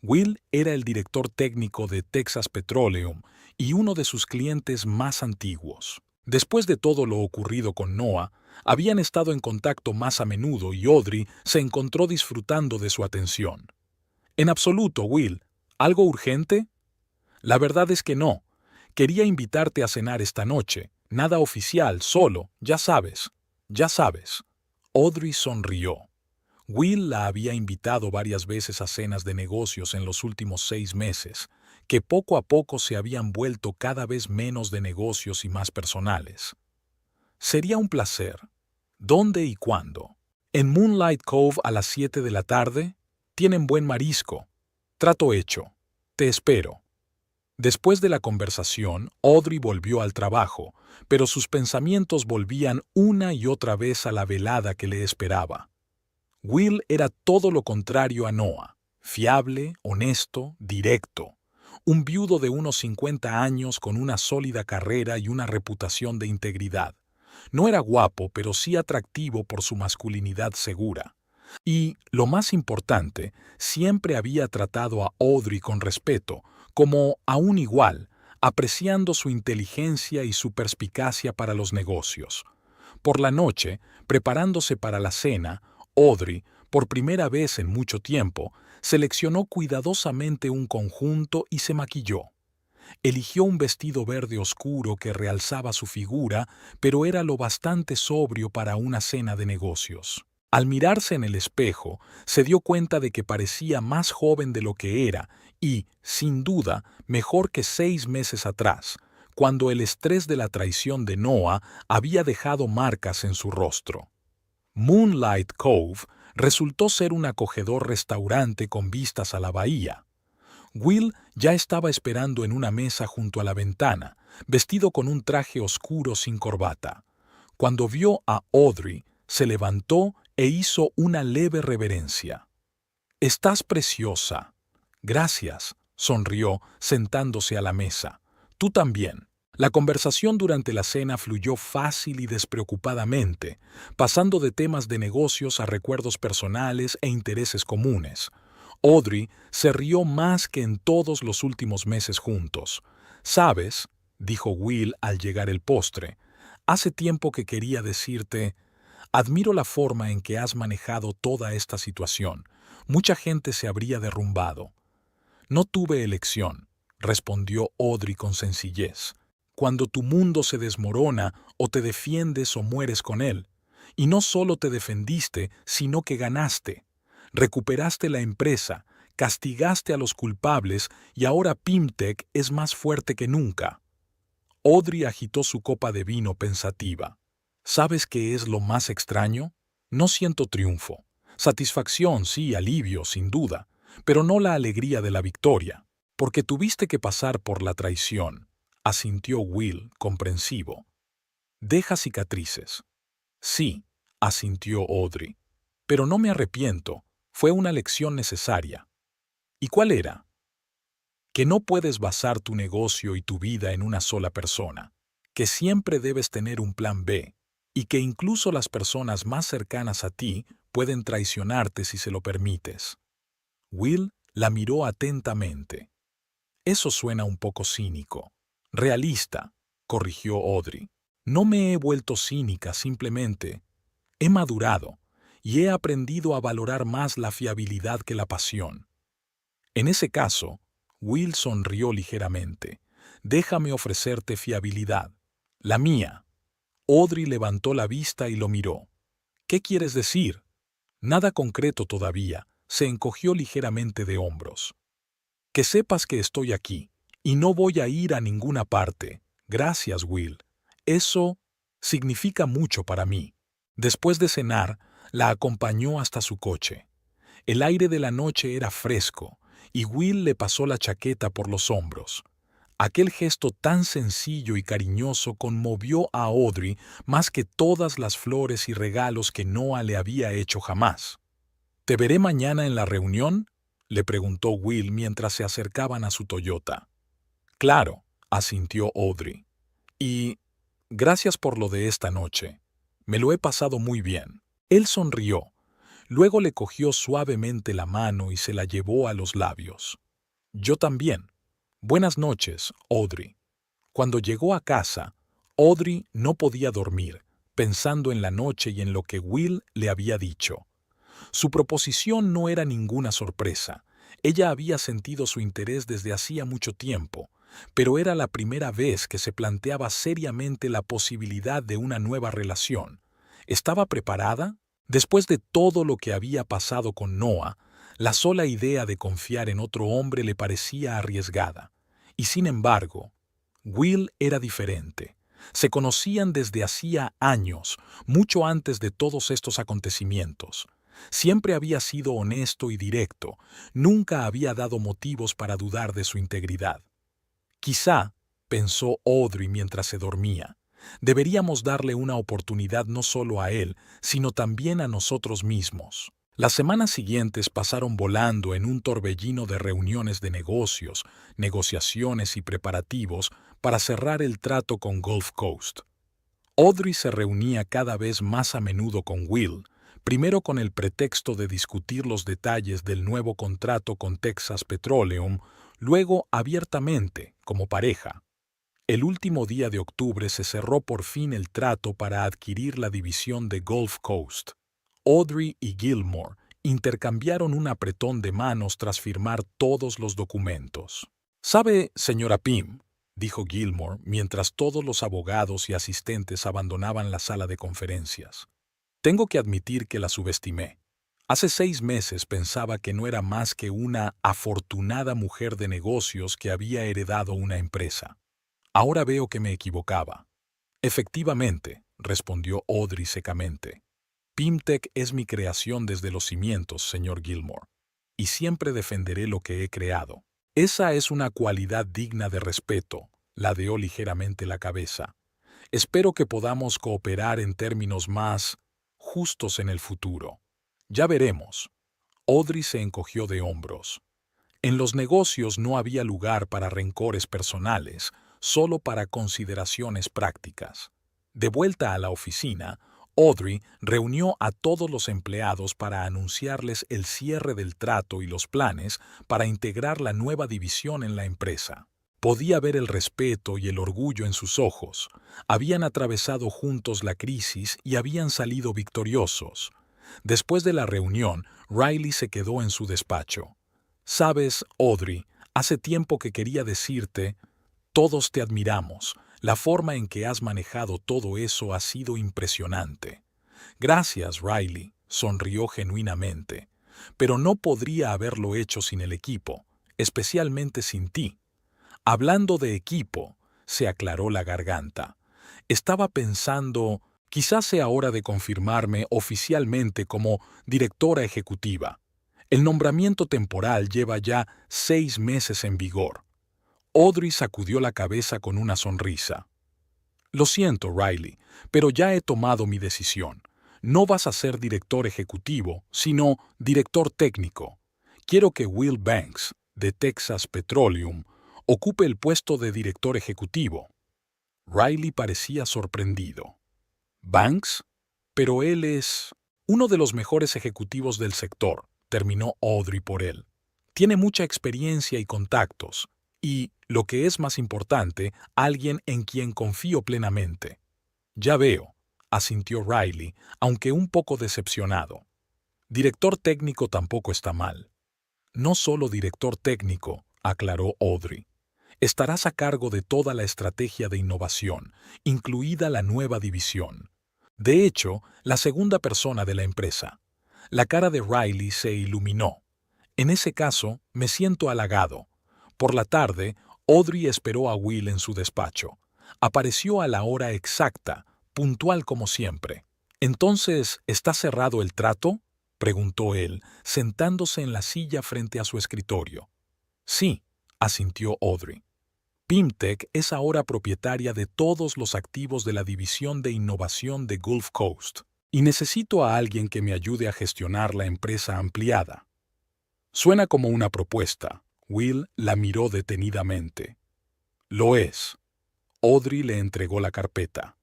Will era el director técnico de Texas Petroleum y uno de sus clientes más antiguos. Después de todo lo ocurrido con Noah, habían estado en contacto más a menudo y Audrey se encontró disfrutando de su atención. «En absoluto, Will. ¿Algo urgente?» «La verdad es que no. Quería invitarte a cenar esta noche. Nada oficial, solo, ya sabes. Ya sabes». Audrey sonrió. Will la había invitado varias veces a cenas de negocios en los últimos 6 meses, que poco a poco se habían vuelto cada vez menos de negocios y más personales. Sería un placer. ¿Dónde y cuándo? En Moonlight Cove a las 7 de la tarde. Tienen buen marisco. Trato hecho. Te espero. Después de la conversación, Audrey volvió al trabajo, pero sus pensamientos volvían una y otra vez a la velada que le esperaba. Will era todo lo contrario a Noah: fiable, honesto, directo. Un viudo de unos 50 años con una sólida carrera y una reputación de integridad. No era guapo, pero sí atractivo por su masculinidad segura. Y, lo más importante, siempre había tratado a Audrey con respeto, como a un igual, apreciando su inteligencia y su perspicacia para los negocios. Por la noche, preparándose para la cena, Audrey, por primera vez en mucho tiempo, seleccionó cuidadosamente un conjunto y se maquilló. Eligió un vestido verde oscuro que realzaba su figura, pero era lo bastante sobrio para una cena de negocios. Al mirarse en el espejo, se dio cuenta de que parecía más joven de lo que era y, sin duda, mejor que 6 meses atrás, cuando el estrés de la traición de Noah había dejado marcas en su rostro. Moonlight Cove resultó ser un acogedor restaurante con vistas a la bahía. Will ya estaba esperando en una mesa junto a la ventana, vestido con un traje oscuro sin corbata. Cuando vio a Audrey, se levantó e hizo una leve reverencia. «Estás preciosa». «Gracias», sonrió, sentándose a la mesa. «Tú también». La conversación durante la cena fluyó fácil y despreocupadamente, pasando de temas de negocios a recuerdos personales e intereses comunes. Audrey se rió más que en todos los últimos meses juntos. «¿Sabes?», dijo Will al llegar el postre, «hace tiempo que quería decirte, admiro la forma en que has manejado toda esta situación. Mucha gente se habría derrumbado». «No tuve elección», respondió Audrey con sencillez. «Cuando tu mundo se desmorona, o te defiendes o mueres con él. Y no solo te defendiste, sino que ganaste. Recuperaste la empresa, castigaste a los culpables y ahora Pimtech es más fuerte que nunca». Audrey agitó su copa de vino pensativa. «¿Sabes qué es lo más extraño? No siento triunfo. Satisfacción, sí, alivio, sin duda, pero no la alegría de la victoria. Porque tuviste que pasar por la traición», asintió Will, comprensivo. «Deja cicatrices». «Sí», asintió Audrey, «pero no me arrepiento. Fue una lección necesaria». «¿Y cuál era?» «Que no puedes basar tu negocio y tu vida en una sola persona, que siempre debes tener un plan B, y que incluso las personas más cercanas a ti pueden traicionarte si se lo permites». Will la miró atentamente. «Eso suena un poco cínico». «Realista», corrigió Audrey. «No me he vuelto cínica, simplemente he madurado y he aprendido a valorar más la fiabilidad que la pasión». «En ese caso», Will sonrió ligeramente, «déjame ofrecerte fiabilidad. La mía». Audrey levantó la vista y lo miró. «¿Qué quieres decir?» «Nada concreto todavía», se encogió ligeramente de hombros. «Que sepas que estoy aquí, y no voy a ir a ninguna parte. Gracias, Will. Eso significa mucho para mí». Después de cenar, la acompañó hasta su coche. El aire de la noche era fresco, y Will le pasó la chaqueta por los hombros. Aquel gesto tan sencillo y cariñoso conmovió a Audrey más que todas las flores y regalos que Noah le había hecho jamás. «¿Te veré mañana en la reunión?», le preguntó Will mientras se acercaban a su Toyota. «Claro», asintió Audrey. «Y gracias por lo de esta noche. Me lo he pasado muy bien». Él sonrió. Luego le cogió suavemente la mano y se la llevó a los labios. «Yo también. Buenas noches, Audrey». Cuando llegó a casa, Audrey no podía dormir, pensando en la noche y en lo que Will le había dicho. Su proposición no era ninguna sorpresa. Ella había sentido su interés desde hacía mucho tiempo, pero era la primera vez que se planteaba seriamente la posibilidad de una nueva relación. ¿Estaba preparada? Después de todo lo que había pasado con Noah, la sola idea de confiar en otro hombre le parecía arriesgada. Y sin embargo, Will era diferente. Se conocían desde hacía años, mucho antes de todos estos acontecimientos. Siempre había sido honesto y directo, nunca había dado motivos para dudar de su integridad. Quizá, pensó Audrey mientras se dormía, deberíamos darle una oportunidad no solo a él, sino también a nosotros mismos. Las semanas siguientes pasaron volando en un torbellino de reuniones de negocios, negociaciones y preparativos para cerrar el trato con Gulf Coast. Audrey se reunía cada vez más a menudo con Will, primero con el pretexto de discutir los detalles del nuevo contrato con Texas Petroleum, luego abiertamente, como pareja. El último día de octubre se cerró por fin el trato para adquirir la división de Gulf Coast. Audrey y Gilmore intercambiaron un apretón de manos tras firmar todos los documentos. «¿Sabe, señora Pym?», dijo Gilmore mientras todos los abogados y asistentes abandonaban la sala de conferencias. «Tengo que admitir que la subestimé. Hace 6 meses pensaba que no era más que una afortunada mujer de negocios que había heredado una empresa. Ahora veo que me equivocaba». «Efectivamente», respondió Audrey secamente. «Pymtech es mi creación desde los cimientos, señor Gilmore, y siempre defenderé lo que he creado. Esa es una cualidad digna de respeto», ladeó ligeramente la cabeza. «Espero que podamos cooperar en términos más justos en el futuro. Ya veremos». Audrey se encogió de hombros. En los negocios no había lugar para rencores personales, solo para consideraciones prácticas. De vuelta a la oficina, Audrey reunió a todos los empleados para anunciarles el cierre del trato y los planes para integrar la nueva división en la empresa. Podía ver el respeto y el orgullo en sus ojos. Habían atravesado juntos la crisis y habían salido victoriosos. Después de la reunión, Riley se quedó en su despacho. «Sabes, Audrey, hace tiempo que quería decirte, todos te admiramos. La forma en que has manejado todo eso ha sido impresionante». «Gracias, Riley», sonrió genuinamente. «Pero no podría haberlo hecho sin el equipo, especialmente sin ti». «Hablando de equipo», se aclaró la garganta. «Estaba pensando, quizás sea hora de confirmarme oficialmente como directora ejecutiva. El nombramiento temporal lleva ya 6 meses en vigor». Audrey sacudió la cabeza con una sonrisa. «Lo siento, Riley, pero ya he tomado mi decisión. No vas a ser director ejecutivo, sino director técnico. Quiero que Will Banks, de Texas Petroleum, ocupe el puesto de director ejecutivo». Riley parecía sorprendido. «¿Banks? Pero él es uno de los mejores ejecutivos del sector», terminó Audrey por él. «Tiene mucha experiencia y contactos. Y, lo que es más importante, alguien en quien confío plenamente». «Ya veo», asintió Riley, aunque un poco decepcionado. «Director técnico tampoco está mal». «No solo director técnico», aclaró Audrey. «Estarás a cargo de toda la estrategia de innovación, incluida la nueva división. De hecho, la segunda persona de la empresa». La cara de Riley se iluminó. «En ese caso, me siento halagado». Por la tarde, Audrey esperó a Will en su despacho. Apareció a la hora exacta, puntual como siempre. «¿Entonces, está cerrado el trato?», preguntó él, sentándose en la silla frente a su escritorio. «Sí», asintió Audrey. «Pymtech es ahora propietaria de todos los activos de la división de innovación de Gulf Coast, y necesito a alguien que me ayude a gestionar la empresa ampliada». «Suena como una propuesta». Will la miró detenidamente. «Lo es». Audrey le entregó la carpeta.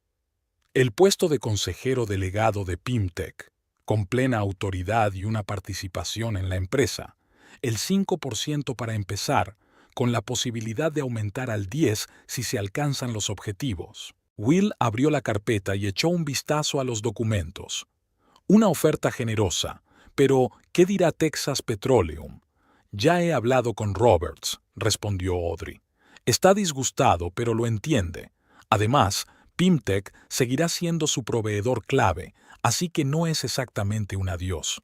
«El puesto de consejero delegado de Pymtech, con plena autoridad y una participación en la empresa. El 5% para empezar, con la posibilidad de aumentar al 10% si se alcanzan los objetivos». Will abrió la carpeta y echó un vistazo a los documentos. «Una oferta generosa, pero ¿qué dirá Texas Petroleum?» «Ya he hablado con Roberts», respondió Audrey. «Está disgustado, pero lo entiende. Además, Pymtech seguirá siendo su proveedor clave, así que no es exactamente un adiós.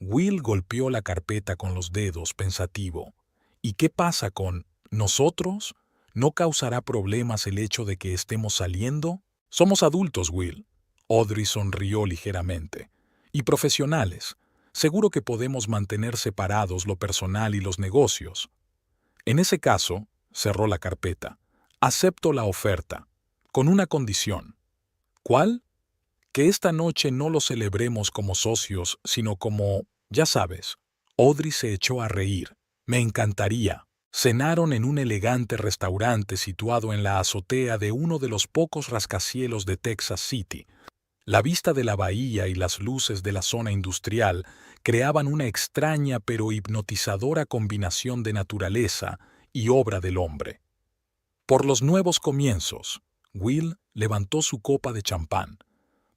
Will golpeó la carpeta con los dedos, pensativo. ¿Y qué pasa con nosotros? ¿No causará problemas el hecho de que estemos saliendo? Somos adultos, Will. Audrey sonrió ligeramente. Y profesionales. Seguro que podemos mantener separados lo personal y los negocios. En ese caso, cerró la carpeta, acepto la oferta, con una condición. ¿Cuál? Que esta noche no lo celebremos como socios, sino como, ya sabes. Audrey se echó a reír. Me encantaría. Cenaron en un elegante restaurante situado en la azotea de uno de los pocos rascacielos de Texas City. La vista de la bahía y las luces de la zona industrial creaban una extraña pero hipnotizadora combinación de naturaleza y obra del hombre. Por los nuevos comienzos, Will levantó su copa de champán.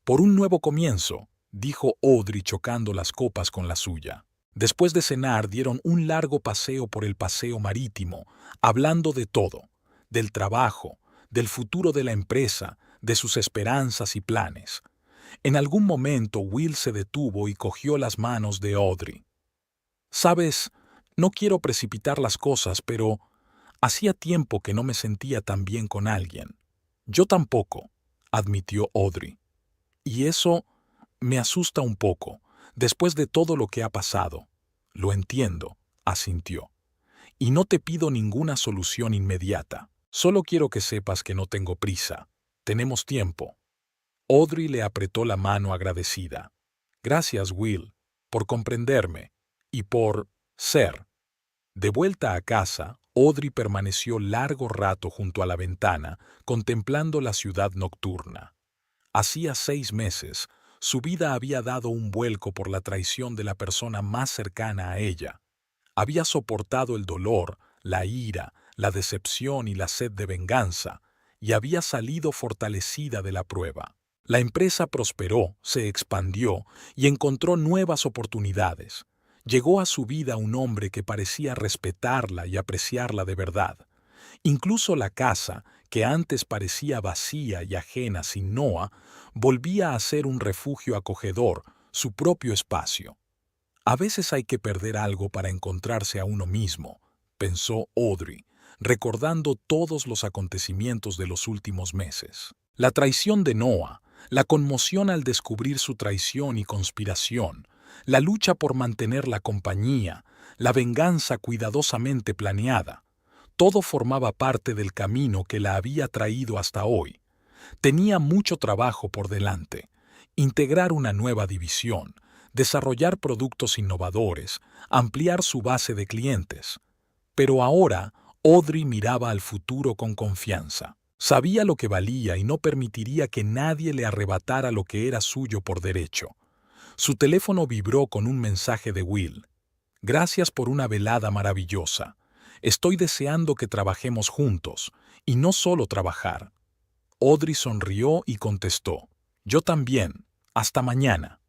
Por un nuevo comienzo, dijo Audrey chocando las copas con la suya. Después de cenar dieron un largo paseo por el paseo marítimo, hablando de todo, del trabajo, del futuro de la empresa, de sus esperanzas y planes. En algún momento Will se detuvo y cogió las manos de Audrey. «Sabes, no quiero precipitar las cosas, pero hacía tiempo que no me sentía tan bien con alguien». «Yo tampoco», admitió Audrey. «Y eso me asusta un poco, después de todo lo que ha pasado». «Lo entiendo», asintió. «Y no te pido ninguna solución inmediata. Solo quiero que sepas que no tengo prisa. Tenemos tiempo». Audrey le apretó la mano agradecida. «Gracias, Will, por comprenderme y por ser». De vuelta a casa, Audrey permaneció largo rato junto a la ventana, contemplando la ciudad nocturna. Hacía 6 meses, su vida había dado un vuelco por la traición de la persona más cercana a ella. Había soportado el dolor, la ira, la decepción y la sed de venganza, y había salido fortalecida de la prueba. La empresa prosperó, se expandió y encontró nuevas oportunidades. Llegó a su vida un hombre que parecía respetarla y apreciarla de verdad. Incluso la casa, que antes parecía vacía y ajena sin Noah, volvía a ser un refugio acogedor, su propio espacio. A veces hay que perder algo para encontrarse a uno mismo, pensó Audrey, recordando todos los acontecimientos de los últimos meses. La traición de Noah, la conmoción al descubrir su traición y conspiración, la lucha por mantener la compañía, la venganza cuidadosamente planeada. Todo formaba parte del camino que la había traído hasta hoy. Tenía mucho trabajo por delante. Integrar una nueva división, desarrollar productos innovadores, ampliar su base de clientes. Pero ahora, Audrey miraba al futuro con confianza. Sabía lo que valía y no permitiría que nadie le arrebatara lo que era suyo por derecho. Su teléfono vibró con un mensaje de Will. «Gracias por una velada maravillosa. Estoy deseando que trabajemos juntos, y no solo trabajar». Audrey sonrió y contestó. «Yo también. Hasta mañana».